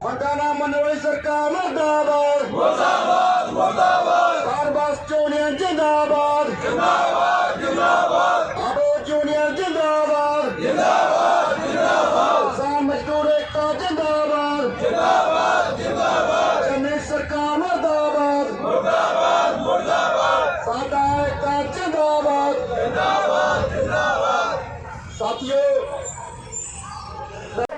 ਮੰਗਾਂ ਨਾ ਮੰਨਣ ਵਾਲੀ ਸਰਕਾਰ ਮੁਰਦਾਬਾਦ ਮੁਰਦਾਬਾਦ ਮੁਰਦਾਬਾਦ। ਬਾਰ-ਬਾਰ ਯੂਨੀਅਨ ਜਿੰਦਾਬਾਦ ਜਿੰਦਾਬਾਦ ਜਿੰਦਾਬਾਦ। ਆਟੋ ਯੂਨੀਅਨ ਜਿੰਦਾਬਾਦ ਜਿੰਦਾਬਾਦ ਜਿੰਦਾਬਾਦ। ਕਿਸਾਨ ਮਜ਼ਦੂਰ ਏਕਤਾ ਜਿੰਦਾਬਾਦ ਜਿੰਦਾਬਾਦ ਜਿੰਦਾਬਾਦ। ਚੰਨੀ ਸਰਕਾਰ ਮੁਰਦਾਬਾਦ ਮੁਰਦਾਬਾਦ ਮੁਰਦਾਬਾਦ। ਸਾਡਾ ਏਕਤਾ ਜਿੰਦਾਬਾਦ ਜਿੰਦਾਬਾਦ ਜਿੰਦਾਬਾਦ। ਸਾਥੀਓ,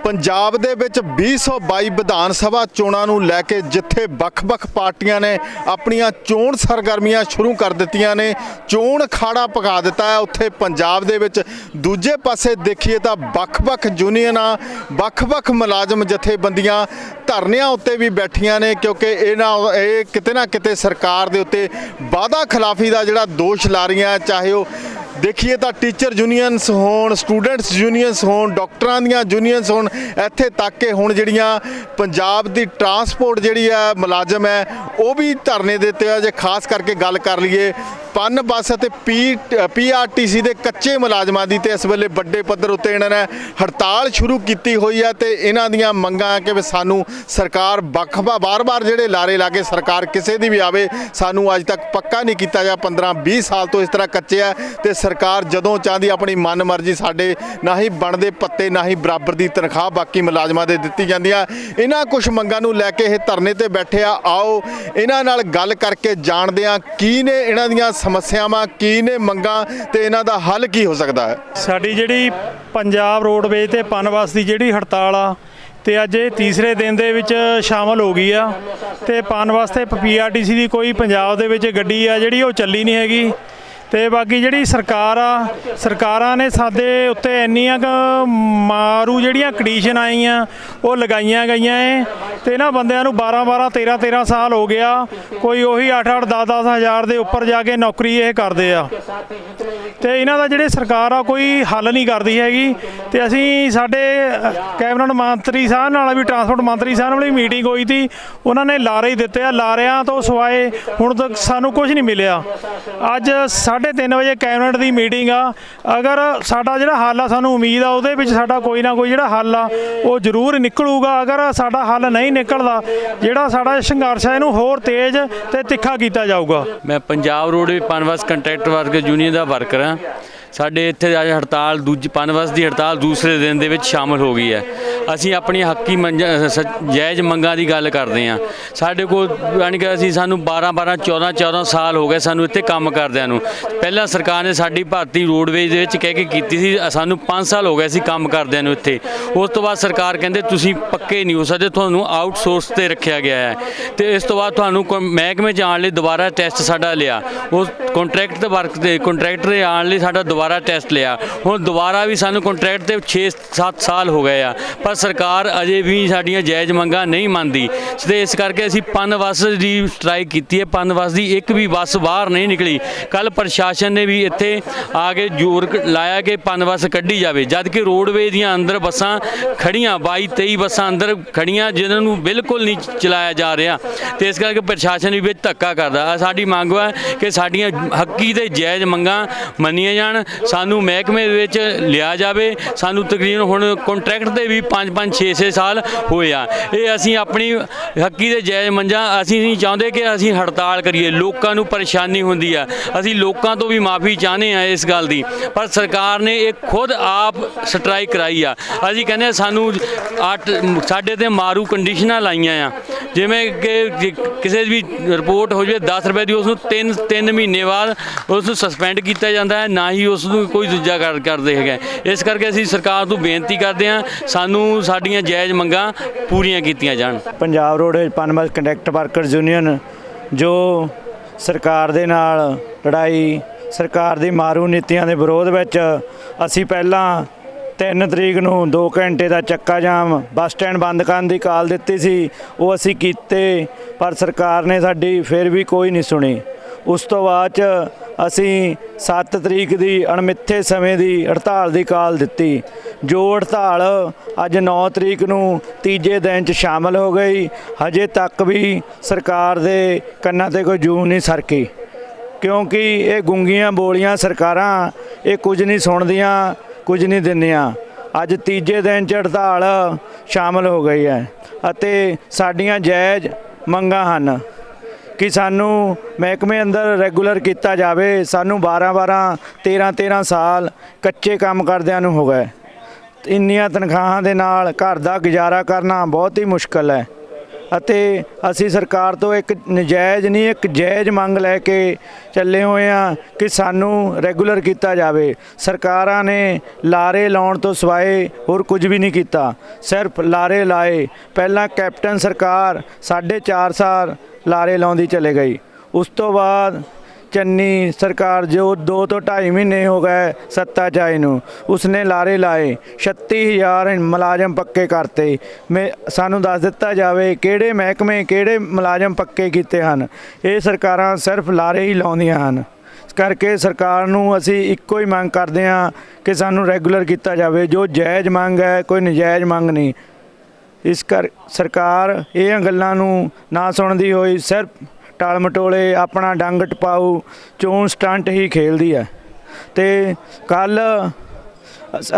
ਪੰਜਾਬ ਦੇ ਵਿੱਚ 2022 ਵਿਧਾਨ ਸਭਾ ਚੋਣਾਂ ਨੂੰ ਲੈ ਕੇ ਜਿੱਥੇ ਵੱਖ-ਵੱਖ ਪਾਰਟੀਆਂ ਨੇ ਆਪਣੀਆਂ ਚੋਣ ਸਰਗਰਮੀਆਂ ਸ਼ੁਰੂ ਕਰ ਦਿੱਤੀਆਂ ਨੇ, ਚੋਣ ਅਖਾੜਾ ਪਕਾ ਦਿੱਤਾ ਹੈ, ਉੱਥੇ ਪੰਜਾਬ ਦੇ ਵਿੱਚ ਦੂਜੇ ਪਾਸੇ ਦੇਖੀਏ ਤਾਂ ਵੱਖ-ਵੱਖ ਯੂਨੀਅਨਾਂ, ਵੱਖ-ਵੱਖ ਮੁਲਾਜ਼ਮ ਜਥੇਬੰਦੀਆਂ ਧਰਨਿਆਂ ਉੱਤੇ ਵੀ ਬੈਠੀਆਂ ਨੇ, ਕਿਉਂਕਿ ਇਹ ਕਿਤੇ ਨਾ ਕਿਤੇ ਸਰਕਾਰ ਦੇ ਉੱਤੇ ਵਾਅਦਾ ਖਿਲਾਫੀ ਦਾ ਜਿਹੜਾ ਦੋਸ਼ ਲਾ ਰਹੀਆਂ। ਚਾਹੇ ਉਹ ਦੇਖੀਏ ਤਾਂ ਟੀਚਰ ਯੂਨੀਅਨਸ ਹੋਣ, ਸਟੂਡੈਂਟਸ ਯੂਨੀਅਨਸ ਹੋਣ, ਡਾਕਟਰਾਂ ਦੀਆਂ ਯੂਨੀਅਨਸ ਹੋਣ, ਇੱਥੇ ਤੱਕ ਕਿ ਹੁਣ ਜਿਹੜੀਆਂ ਪੰਜਾਬ ਦੀ ਟਰਾਂਸਪੋਰਟ ਜਿਹੜੀ ਹੈ ਮੁਲਾਜ਼ਮ ਹੈ ਉਹ ਵੀ ਧਰਨੇ ਦੇ ਉੱਤੇ ਆ। ਜੇ ਖਾਸ ਕਰਕੇ ਗੱਲ ਕਰ ਲਈਏ ਪਨ ਬੱਸ ਅਤੇ PRTC ਦੇ ਕੱਚੇ ਮੁਲਾਜ਼ਮਾਂ ਦੀ, ਤੇ ਇਸ ਵੇਲੇ ਵੱਡੇ ਪੱਧਰ ਉੱਤੇ ਇਹਨਾਂ ਨੇ ਹੜਤਾਲ ਸ਼ੁਰੂ ਕੀਤੀ ਹੋਈ ਹੈ ਤੇ ਇਹਨਾਂ ਦੀਆਂ ਮੰਗਾਂ ਕਿ ਸਾਨੂੰ ਸਰਕਾਰ ਬਾਰ-ਬਾਰ ਜਿਹੜੇ ਲਾਰੇ ਲਾ ਕੇ ਸਰਕਾਰ ਕਿਸੇ ਦੀ ਵੀ ਆਵੇ, ਸਾਨੂੰ ਅੱਜ ਤੱਕ ਪੱਕਾ ਨਹੀਂ ਕੀਤਾ ਗਿਆ। 15-20 ਸਾਲ ਤੋਂ ਇਸ ਤਰ੍ਹਾਂ ਕੱਚੇ ਆ ਤੇ ਸਰਕਾਰ ਜਦੋਂ ਚਾਹੁੰਦੀ ਆਪਣੀ ਮਨਮਰਜ਼ੀ, ਸਾਡੇ ਨਾ ਹੀ ਬਣਦੇ ਪੱਤੇ ਨਾ ਹੀ ਬਰਾਬਰ ਦੀ ਤਨਖਾਹ ਬਾਕੀ ਮੁਲਾਜ਼ਮਾਂ ਦੇ ਦਿੱਤੀ ਜਾਂਦੀ ਆ। ਇਹਨਾਂ ਕੁਝ ਮੰਗਾਂ ਨੂੰ ਲੈ ਕੇ ਇਹ ਧਰਨੇ ਤੇ ਬੈਠੇ ਆ। ਆਓ ਇਹਨਾਂ ਨਾਲ ਗੱਲ ਕਰਕੇ ਜਾਣਦੇ ਆ ਕੀ ਨੇ ਇਹਨਾਂ ਦੀਆਂ ਸਮੱਸਿਆਵਾਂ, ਕੀ ਨੇ ਮੰਗਾਂ ਤੇ ਇਹਨਾਂ ਦਾ ਹੱਲ ਕੀ ਹੋ ਸਕਦਾ ਹੈ। ਸਾਡੀ ਜਿਹੜੀ ਪੰਜਾਬ ਰੋਡਵੇਜ਼ ਤੇ ਪਨ ਬੱਸ ਦੀ ਜਿਹੜੀ ਹੜਤਾਲ ਆ ਤੇ ਅੱਜ ਇਹ ਤੀਸਰੇ ਦਿਨ ਦੇ ਵਿੱਚ ਸ਼ਾਮਲ ਹੋ ਗਈ ਆ ਤੇ ਪਨ ਬੱਸ ਤੇ PRTC ਦੀ ਕੋਈ ਪੰਜਾਬ ਦੇ ਵਿੱਚ ਗੱਡੀ ਆ ਜਿਹੜੀ ਉਹ ਚੱਲੀ ਨਹੀਂ ਹੈਗੀ। ਤੇ ਬਾਕੀ ਜਿਹੜੀ ਸਰਕਾਰਾਂ ਨੇ ਸਾਡੇ ਉੱਤੇ ਇੰਨੀਆਂ ਕੁ ਮਾਰੂ ਜਿਹੜੀਆਂ ਕੰਡੀਸ਼ਨ ਆਈਆਂ ਉਹ ਲਗਾਈਆਂ ਗਈਆਂ ਏ ਤੇ ਇਹਨਾਂ ਬੰਦਿਆਂ ਨੂੰ 12-12 13-13 ਸਾਲ ਹੋ ਗਿਆ, ਕੋਈ ਉਹੀ 8-8 10-10 ਹਜ਼ਾਰ ਦੇ ਉੱਪਰ ਜਾ ਕੇ ਨੌਕਰੀ ਇਹ ਕਰਦੇ ਆ ਤੇ ਇਹਨਾਂ ਦਾ ਜਿਹੜੇ ਸਰਕਾਰ ਆ ਕੋਈ ਹੱਲ ਨਹੀਂ ਕਰਦੀ ਹੈਗੀ। ਤੇ ਅਸੀਂ ਸਾਡੇ ਕੈਬਨਿਟ ਮੰਤਰੀ ਸਾਹਿਬ ਨਾਲ ਵੀ, ਟਰਾਂਸਪੋਰਟ ਮੰਤਰੀ ਸਾਹਿਬ ਨਾਲ ਵੀ ਮੀਟਿੰਗ ਹੋਈ ਸੀ, ਉਹਨਾਂ ਨੇ ਲਾਰੇ ਹੀ ਦਿੱਤੇ ਆ। ਲਾਰਿਆਂ ਤੋਂ ਸਿਵਾਏ ਹੁਣ ਤੱਕ ਸਾਨੂੰ ਕੁਝ ਨਹੀਂ ਮਿਲਿਆ। ਅੱਜ 3:30 ਵਜੇ ਕੈਬਨਿਟ ਦੀ ਮੀਟਿੰਗ ਆ। ਅਗਰ ਸਾਡਾ ਜਿਹੜਾ ਹੱਲ ਆ, ਸਾਨੂੰ ਉਮੀਦ ਆ ਉਹਦੇ ਵਿੱਚ ਸਾਡਾ ਕੋਈ ਨਾ ਕੋਈ ਜਿਹੜਾ ਹੱਲ ਆ ਉਹ ਜ਼ਰੂਰ ਨਿਕਲੂਗਾ। ਅਗਰ ਸਾਡਾ ਹੱਲ ਨਹੀਂ ਨਿਕਲਦਾ, ਜਿਹੜਾ ਸਾਡਾ ਸੰਘਰਸ਼ ਹੈ ਇਹਨੂੰ ਹੋਰ ਤੇਜ਼ ਤੇ ਤਿੱਖਾ ਕੀਤਾ ਜਾਊਗਾ। ਮੈਂ ਪੰਜਾਬ ਰੋਡਵੇਜ਼ ਪਨ ਬੱਸ ਕੰਟਰੈਕਟਰ ਵਰਕਰ ਯੂਨੀਅਨ ਦਾ ਵਰਕਰ ਹਾਂ। ਸਾਡੇ ਇੱਥੇ ਅੱਜ ਹੜਤਾਲ ਪਨ ਬੱਸ ਦੀ ਹੜਤਾਲ ਦੂਸਰੇ ਦਿਨ ਦੇ ਵਿੱਚ ਸ਼ਾਮਲ ਹੋ ਗਈ ਹੈ। ਅਸੀਂ ਆਪਣੀਆਂ ਹੱਕੀ ਜਾਇਜ਼ ਮੰਗਾਂ ਦੀ ਗੱਲ ਕਰਦੇ ਹਾਂ। ਸਾਡੇ ਕੋਲ ਯਾਨੀ ਕਿ ਸਾਨੂੰ 12-12 14-14 ਸਾਲ ਹੋ ਗਏ ਸਾਨੂੰ ਇੱਥੇ ਕੰਮ ਕਰਦਿਆਂ ਨੂੰ। ਪਹਿਲਾਂ ਸਰਕਾਰ ਨੇ ਸਾਡੀ ਭਾਰਤੀ ਰੋਡਵੇਜ਼ ਦੇ ਵਿੱਚ ਕਹਿ ਕੇ ਕੀਤੀ ਸੀ, ਸਾਨੂੰ 5 ਸਾਲ ਹੋ ਗਏ ਸੀ ਕੰਮ ਕਰਦਿਆਂ ਨੂੰ ਇੱਥੇ। ਉਸ ਤੋਂ ਬਾਅਦ ਸਰਕਾਰ ਕਹਿੰਦੇ ਤੁਸੀਂ ਪੱਕੇ ਨਹੀਂ ਹੋ ਸਕਦੇ, ਤੁਹਾਨੂੰ ਆਊਟਸੋਰਸ 'ਤੇ ਰੱਖਿਆ ਗਿਆ ਹੈ ਤੇ ਇਸ ਤੋਂ ਬਾਅਦ ਤੁਹਾਨੂੰ ਮਹਿਕਮੇ 'ਚ ਆਉਣ ਲਈ ਦੁਬਾਰਾ ਟੈਸਟ ਸਾਡਾ ਲਿਆ। ਉਸ ਕੰਟਰੈਕਟਰ ਦੇ ਆਉਣ ਲਈ ਸਾਡਾ ਦੁਬਾਰਾ ਟੈਸਟ ਲਿਆ। ਹੁਣ ਦੁਬਾਰਾ ਵੀ ਸਾਨੂੰ ਕੰਟਰੈਕਟ ਤੇ 6-7 ਸਾਲ ਹੋ ਗਏ ਆ, ਪਰ ਸਰਕਾਰ ਅਜੇ ਵੀ ਸਾਡੀਆਂ ਜਾਇਜ਼ ਮੰਗਾਂ ਨਹੀਂ ਮੰਨਦੀ ਤੇ ਇਸ ਕਰਕੇ ਅਸੀਂ ਪਨ ਬੱਸ ਦੀ ਸਟ੍ਰਾਈਕ ਕੀਤੀ ਹੈ। ਪਨ ਬੱਸ ਦੀ ਇੱਕ ਵੀ ਬੱਸ ਬਾਹਰ ਨਹੀਂ ਨਿਕਲੀ। ਕੱਲ ਪ੍ਰਸ਼ਾਸਨ ਨੇ ਵੀ ਇੱਥੇ ਆ ਕੇ ਜ਼ੋਰ ਲਾਇਆ ਕਿ ਪਨ ਬੱਸ ਕੱਢੀ ਜਾਵੇ, ਜਦ ਕਿ ਰੋਡਵੇਜ਼ ਦੀਆਂ ਅੰਦਰ ਬੱਸਾਂ ਖੜੀਆਂ 22-23 ਬੱਸਾਂ ਅੰਦਰ ਖੜੀਆਂ ਜਿਨ੍ਹਾਂ ਨੂੰ ਬਿਲਕੁਲ ਨਹੀਂ ਚਲਾਇਆ ਜਾ ਰਿਹਾ ਤੇ ਇਸ ਕਰਕੇ ਪ੍ਰਸ਼ਾਸਨ ਵੀ ਵਿੱਚ ਧੱਕਾ ਕਰਦਾ। ਸਾਡੀ ਮੰਗ ਹੈ ਕਿ ਸਾਡੀਆਂ ਹੱਕੀ ਤੇ ਜਾਇਜ਼ ਮੰਗਾਂ ਮੰਨੀਆਂ ਜਾਣ, ਸਾਨੂੰ ਮਹਿਕਮੇ ਦੇ ਵਿੱਚ ਲਿਆ ਜਾਵੇ। ਸਾਨੂੰ ਤਕਰੀਬਨ ਹੁਣ ਕੰਟਰੈਕਟ ਦੇ ਵੀ 5-5 6-6 ਸਾਲ ਹੋਏ ਆ। ਇਹ ਅਸੀਂ ਆਪਣੀ ਹੱਕੀ ਦੇ ਜਾਇਜ਼ ਮੰਗਾਂ, ਅਸੀਂ ਨਹੀਂ ਚਾਹੁੰਦੇ ਕਿ ਅਸੀਂ ਹੜਤਾਲ ਕਰੀਏ, ਲੋਕਾਂ ਨੂੰ ਪਰੇਸ਼ਾਨੀ ਹੁੰਦੀ ਆ। ਅਸੀਂ ਲੋਕਾਂ ਤੋਂ ਵੀ ਮਾਫੀ ਚਾਹੁੰਦੇ ਆ ਇਸ ਗੱਲ ਦੀ, ਪਰ ਸਰਕਾਰ ਨੇ ਇਹ ਖੁਦ ਆਪ ਸਟ੍ਰਾਈਕ ਕਰਾਈ ਆ। ਅਸੀਂ ਕਹਿੰਦੇ ਸਾਨੂੰ ਸਾਡੇ ਤੇ ਮਾਰੂ ਕੰਡੀਸ਼ਨਾਂ ਲਾਈਆਂ ਆ, ਜਿਵੇਂ ਕਿ ਕਿਸੇ ਵੀ ਰਿਪੋਰਟ ਹੋ ਜਾਵੇ 10 ਰੁਪਏ ਦੀ, ਉਸ ਨੂੰ 3 ਮਹੀਨੇ ਬਾਅਦ ਉਸ ਨੂੰ ਸਸਪੈਂਡ ਕੀਤਾ ਜਾਂਦਾ ਹੈ, ਨਾ ਹੀ ਉਸ ਨੂੰ ਕੋਈ ਦੂਜਾ ਕਰਦੇ ਹੈਗੇ। ਇਸ ਕਰਕੇ ਅਸੀਂ ਸਰਕਾਰ ਤੋਂ ਬੇਨਤੀ ਕਰਦੇ ਹਾਂ ਸਾਨੂੰ ਸਾਡੀਆਂ ਜਾਇਜ਼ ਮੰਗਾਂ ਪੂਰੀਆਂ ਕੀਤੀਆਂ ਜਾਣ। ਪੰਜਾਬ ਰੋਡਵੇਜ਼ ਪਨ ਬੱਸ ਕੰਟਰੈਕਟਰ ਵਰਕਰਜ਼ ਯੂਨੀਅਨ ਜੋ ਸਰਕਾਰ ਦੇ ਨਾਲ ਲੜਾਈ, ਸਰਕਾਰ ਦੀ ਮਾਰੂ ਨੀਤੀਆਂ ਦੇ ਵਿਰੋਧ ਵਿੱਚ ਅਸੀਂ ਪਹਿਲਾਂ 3 ਤਰੀਕ ਨੂੰ 2 ਘੰਟੇ ਦਾ ਚੱਕਾ ਜਾਮ ਬੱਸ ਸਟੈਂਡ ਬੰਦ ਕਰਨ ਦੀ ਕਾਲ ਦਿੱਤੀ ਸੀ, ਉਹ ਅਸੀਂ ਕੀਤੇ, ਪਰ ਸਰਕਾਰ ਨੇ ਸਾਡੀ ਫਿਰ ਵੀ ਕੋਈ ਨਹੀਂ ਸੁਣੀ। ਉਸ ਤੋਂ ਬਾਅਦ 'ਚ ਅਸੀਂ 7 ਤਰੀਕ ਦੀ ਅਣਮਿੱਥੇ ਸਮੇਂ ਦੀ ਹੜਤਾਲ ਦੀ ਕਾਲ ਦਿੱਤੀ, ਜੋ ਹੜਤਾਲ ਅੱਜ 9 ਤਰੀਕ ਨੂੰ ਤੀਜੇ ਦਿਨ 'ਚ ਸ਼ਾਮਲ ਹੋ ਗਈ। ਹਜੇ ਤੱਕ ਵੀ ਸਰਕਾਰ ਦੇ ਕੰਨਾਂ 'ਤੇ ਕੋਈ ਜੂੰ ਨਹੀਂ ਸਰਕੀ, ਕਿਉਂਕਿ ਇਹ ਗੁੰਗੀਆਂ ਬੋਲੀਆਂ ਸਰਕਾਰਾਂ ਇਹ ਕੁਝ ਨਹੀਂ ਸੁਣਦੀਆਂ, ਕੁਝ ਨਹੀਂ ਦਿੰਦੀਆਂ। ਅੱਜ ਤੀਜੇ ਦਿਨ 'ਚ ਹੜਤਾਲ ਸ਼ਾਮਲ ਹੋ ਗਈ ਹੈ ਅਤੇ ਸਾਡੀਆਂ ਜਾਇਜ਼ ਮੰਗਾਂ ਹਨ ਕਿ ਸਾਨੂੰ ਮਹਿਕਮੇ ਅੰਦਰ ਰੈਗੂਲਰ ਕੀਤਾ ਜਾਵੇ। ਸਾਨੂੰ 12 13 ਸਾਲ ਕੱਚੇ ਕੰਮ ਕਰਦਿਆਂ ਨੂੰ ਹੋ ਗਏ। ਇੰਨੀਆਂ ਤਨਖਾਹਾਂ ਦੇ ਨਾਲ ਘਰ ਦਾ ਗੁਜ਼ਾਰਾ ਕਰਨਾ ਬਹੁਤ ਹੀ ਮੁਸ਼ਕਲ ਹੈ ਅਤੇ ਅਸੀਂ ਸਰਕਾਰ ਤੋਂ ਇੱਕ ਨਜਾਇਜ਼ ਨਹੀਂ, ਇੱਕ ਜਾਇਜ਼ ਮੰਗ ਲੈ ਕੇ ਚੱਲੇ ਹੋਏ ਹਾਂ ਕਿ ਸਾਨੂੰ ਰੈਗੂਲਰ ਕੀਤਾ ਜਾਵੇ। ਸਰਕਾਰਾਂ ਨੇ ਲਾਰੇ ਲਾਉਣ ਤੋਂ ਸਿਵਾਏ ਹੋਰ ਕੁਝ ਵੀ ਨਹੀਂ ਕੀਤਾ, ਸਿਰਫ ਲਾਰੇ ਲਾਏ। ਪਹਿਲਾਂ ਕੈਪਟਨ ਸਰਕਾਰ 4.5 ਸਾਲ ਲਾਰੇ ਲਾਉਂਦੀ ਚਲੇ ਗਈ। ਉਸ ਤੋਂ ਬਾਅਦ ਚੰਨੀ ਸਰਕਾਰ ਜੋ 2 ਤੋਂ 2.5 ਮਹੀਨੇ ਹੋ ਗਏ ਸੱਤਾ 'ਚ ਆਏ ਨੂੰ, ਉਸਨੇ ਲਾਰੇ ਲਾਏ 36,000 ਮੁਲਾਜ਼ਮ ਪੱਕੇ ਕਰਤੇ। ਸਾਨੂੰ ਦੱਸ ਦਿੱਤਾ ਜਾਵੇ ਕਿਹੜੇ ਮਹਿਕਮੇ ਕਿਹੜੇ ਮੁਲਾਜ਼ਮ ਪੱਕੇ ਕੀਤੇ ਹਨ। ਇਹ ਸਰਕਾਰਾਂ ਸਿਰਫ ਲਾਰੇ ਹੀ ਲਾਉਂਦੀਆਂ ਹਨ। ਇਸ ਕਰਕੇ ਸਰਕਾਰ ਨੂੰ ਅਸੀਂ ਇੱਕੋ ਹੀ ਮੰਗ ਕਰਦੇ ਹਾਂ ਕਿ ਸਾਨੂੰ ਰੈਗੂਲਰ ਕੀਤਾ ਜਾਵੇ। ਜੋ ਜਾਇਜ਼ ਮੰਗ ਹੈ, ਕੋਈ ਨਜਾਇਜ਼ ਮੰਗ ਨਹੀਂ। ਇਸ ਕਰ ਸਰਕਾਰ ਇਹ ਗੱਲਾਂ ਨੂੰ ਨਾ ਸੁਣਦੀ ਹੋਈ ਸਿਰਫ ਟਾਲ ਮਟੋਲੇ ਆਪਣਾ ਡੰਗ ਟਪਾਊ ਚੋਣ ਸਟੰਟ ਹੀ ਖੇਲਦੀ ਹੈ। ਤੇ ਕੱਲ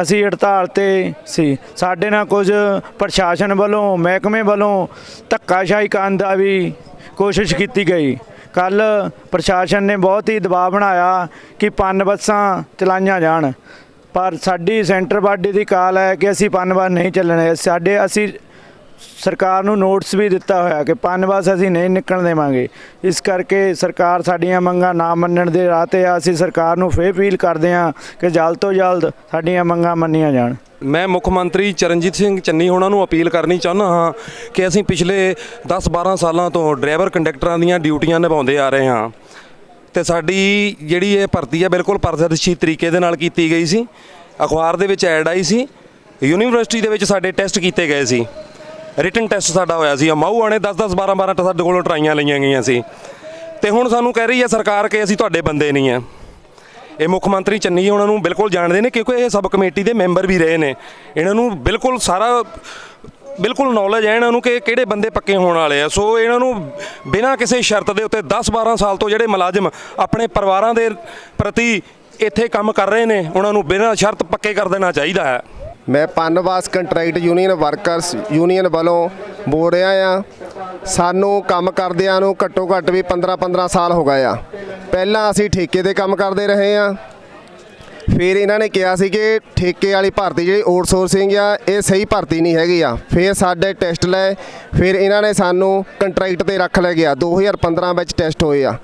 ਅਸੀਂ ਹੜਤਾਲ 'ਤੇ ਸੀ। ਸਾਡੇ ਨਾਲ ਕੁਝ ਪ੍ਰਸ਼ਾਸਨ ਵੱਲੋਂ ਮਹਿਕਮੇ ਵੱਲੋਂ ਧੱਕਾਸ਼ਾਹੀ ਕਰਨ ਦਾ ਵੀ ਕੋਸ਼ਿਸ਼ ਕੀਤੀ ਗਈ। ਕੱਲ ਪ੍ਰਸ਼ਾਸਨ ਨੇ ਬਹੁਤ ਹੀ ਦਬਾਅ ਬਣਾਇਆ ਕਿ ਪਨ ਬੱਸਾਂ ਚਲਾਈਆਂ ਜਾਣ, ਪਰ ਸਾਡੀ ਸੈਂਟਰ ਬਾਡੀ ਦੀ ਕਾਲ ਹੈ ਕਿ ਅਸੀਂ ਪਨ ਬੱਸ ਨਹੀਂ ਚੱਲਣੇ। ਅਸੀਂ ਸਰਕਾਰ ਨੂੰ ਨੋਟਿਸ ਵੀ ਦਿੱਤਾ ਹੋਇਆ ਕਿ ਪਨ ਬੱਸ ਅਸੀਂ ਨਹੀਂ ਨਿਕਲਣ ਦੇਵਾਂਗੇ। ਇਸ ਕਰਕੇ ਸਰਕਾਰ ਸਾਡੀਆਂ ਮੰਗਾਂ ਨਾ ਮੰਨਣ ਦੇ ਰਾਹ 'ਤੇ ਆ। ਅਸੀਂ ਸਰਕਾਰ ਨੂੰ ਫੇਰ ਅਪੀਲ ਕਰਦੇ ਹਾਂ ਕਿ ਜਲਦ ਤੋਂ ਜਲਦ ਸਾਡੀਆਂ ਮੰਗਾਂ ਮੰਨੀਆਂ ਜਾਣ। ਮੈਂ ਮੁੱਖ ਮੰਤਰੀ ਚਰਨਜੀਤ ਸਿੰਘ ਚੰਨੀ ਹੋਣਾ ਨੂੰ ਅਪੀਲ ਕਰਨੀ ਚਾਹੁੰਦਾ ਹਾਂ ਕਿ ਅਸੀਂ ਪਿਛਲੇ 10-12 ਸਾਲਾਂ ਤੋਂ ਡਰਾਈਵਰ ਕੰਡਕਟਰਾਂ ਦੀਆਂ ਡਿਊਟੀਆਂ ਨਿਭਾਉਂਦੇ ਆ ਰਹੇ ਹਾਂ ਤੇ ਸਾਡੀ ਜਿਹੜੀ ਇਹ ਭਰਤੀ ਹੈ ਬਿਲਕੁਲ ਪਾਰਦਰਸ਼ੀ ਤਰੀਕੇ ਦੇ ਨਾਲ ਕੀਤੀ ਗਈ ਸੀ। ਅਖਬਾਰ ਦੇ ਵਿੱਚ ਐਡ ਆਈ ਸੀ, ਯੂਨੀਵਰਸਿਟੀ ਦੇ ਵਿੱਚ ਸਾਡੇ ਟੈਸਟ ਕੀਤੇ ਗਏ ਸੀ, ਰਿਟਨ ਟੈਸਟ ਸਾਡਾ ਹੋਇਆ ਸੀ। ਮਾਊ ਆਣੇ 10-10 12-12 ਸਾਡੇ ਕੋਲੋਂ ਟਰਾਈਆਂ ਲਈਆਂ ਗਈਆਂ ਸੀ ਤੇ ਹੁਣ ਸਾਨੂੰ ਕਹਿ ਰਹੀ ਹੈ ਸਰਕਾਰ ਕਿ ਅਸੀਂ ਤੁਹਾਡੇ ਬੰਦੇ ਨਹੀਂ ਆ। ਇਹ ਮੁੱਖ ਮੰਤਰੀ ਚੰਨੀ ਉਹਨਾਂ ਨੂੰ ਬਿਲਕੁਲ ਜਾਣਦੇ ਨੇ ਕਿਉਂਕਿ ਇਹ ਸਬ ਕਮੇਟੀ ਦੇ ਮੈਂਬਰ ਵੀ ਰਹੇ ਨੇ। ਇਹਨਾਂ ਨੂੰ ਬਿਲਕੁਲ ਬਿਲਕੁਲ ਨੌਲੇਜ ਹੈ ਇਹਨਾਂ ਨੂੰ ਕਿ ਕਿਹੜੇ ਬੰਦੇ ਪੱਕੇ ਹੋਣ ਵਾਲੇ ਆ। ਸੋ ਇਹਨਾਂ ਨੂੰ ਬਿਨਾਂ ਕਿਸੇ ਸ਼ਰਤ ਦੇ ਉੱਤੇ 10-12 ਸਾਲ ਤੋਂ ਜਿਹੜੇ ਮੁਲਾਜ਼ਮ ਆਪਣੇ ਪਰਿਵਾਰਾਂ ਦੇ ਪ੍ਰਤੀ ਇੱਥੇ ਕੰਮ ਕਰ ਰਹੇ ਨੇ ਉਹਨਾਂ ਨੂੰ ਬਿਨਾਂ ਸ਼ਰਤ ਪੱਕੇ ਕਰ ਦੇਣਾ ਚਾਹੀਦਾ ਹੈ। ਮੈਂ ਪਨਵਾਸ ਕੰਟਰੈਕਟ ਯੂਨੀਅਨ ਵਰਕਰਸ ਯੂਨੀਅਨ ਵੱਲੋਂ ਬੋਲ ਰਿਹਾ ਆ। ਸਾਨੂੰ ਕੰਮ ਕਰਦਿਆਂ ਨੂੰ ਘੱਟੋ ਘੱਟ ਵੀ 15 ਸਾਲ ਹੋ ਗਏ ਆ। ਪਹਿਲਾਂ ਅਸੀਂ ਠੇਕੇ ਦੇ ਕੰਮ ਕਰਦੇ ਰਹੇ ਆ, ਫਿਰ ਇਹਨਾਂ ਨੇ ਕਿਹਾ ਸੀ ਕਿ ਠੇਕੇ ਵਾਲੀ ਭਰਤੀ ਜਿਹੜੀ ਆਊਟਸੋਰਸਿੰਗ ਆ ਇਹ ਸਹੀ ਭਰਤੀ ਨਹੀਂ ਹੈਗੀ ਆ। ਫਿਰ ਸਾਡੇ ਟੈਸਟ ਲਏ, ਫਿਰ ਇਹਨਾਂ ਨੇ ਸਾਨੂੰ ਕੰਟਰੈਕਟ ਤੇ ਰੱਖ ਲਿਆ ਗਿਆ। 2015 ਵਿੱਚ ਟੈਸਟ ਹੋਏ ਆ।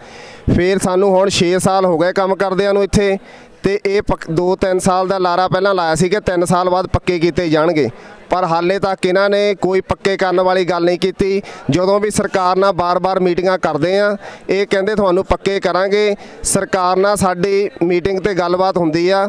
ਫਿਰ ਸਾਨੂੰ ਹੁਣ 6 ਸਾਲ ਹੋ ਗਏ ਕੰਮ ਕਰਦਿਆਂ ਨੂੰ ਇੱਥੇ ਤੇ ਇਹ 2-3 ਸਾਲ ਦਾ ਲਾਰਾ ਪਹਿਲਾਂ ਲਾਇਆ ਸੀ ਕਿ 3 ਸਾਲ ਬਾਅਦ ਪੱਕੇ ਕੀਤੇ ਜਾਣਗੇ, ਪਰ ਹਾਲੇ ਤੱਕ ਇਹਨਾਂ ਨੇ ਕੋਈ ਪੱਕੇ ਕਰਨ ਵਾਲੀ ਗੱਲ ਨਹੀਂ ਕੀਤੀ। ਜਦੋਂ ਵੀ ਸਰਕਾਰ ਨਾਲ ਬਾਰ-ਬਾਰ ਮੀਟਿੰਗਾਂ ਕਰਦੇ ਆ ਇਹ ਕਹਿੰਦੇ ਤੁਹਾਨੂੰ ਪੱਕੇ ਕਰਾਂਗੇ। ਸਰਕਾਰ ਨਾਲ ਸਾਡੀ ਮੀਟਿੰਗ ਤੇ ਗੱਲਬਾਤ ਹੁੰਦੀ ਆ,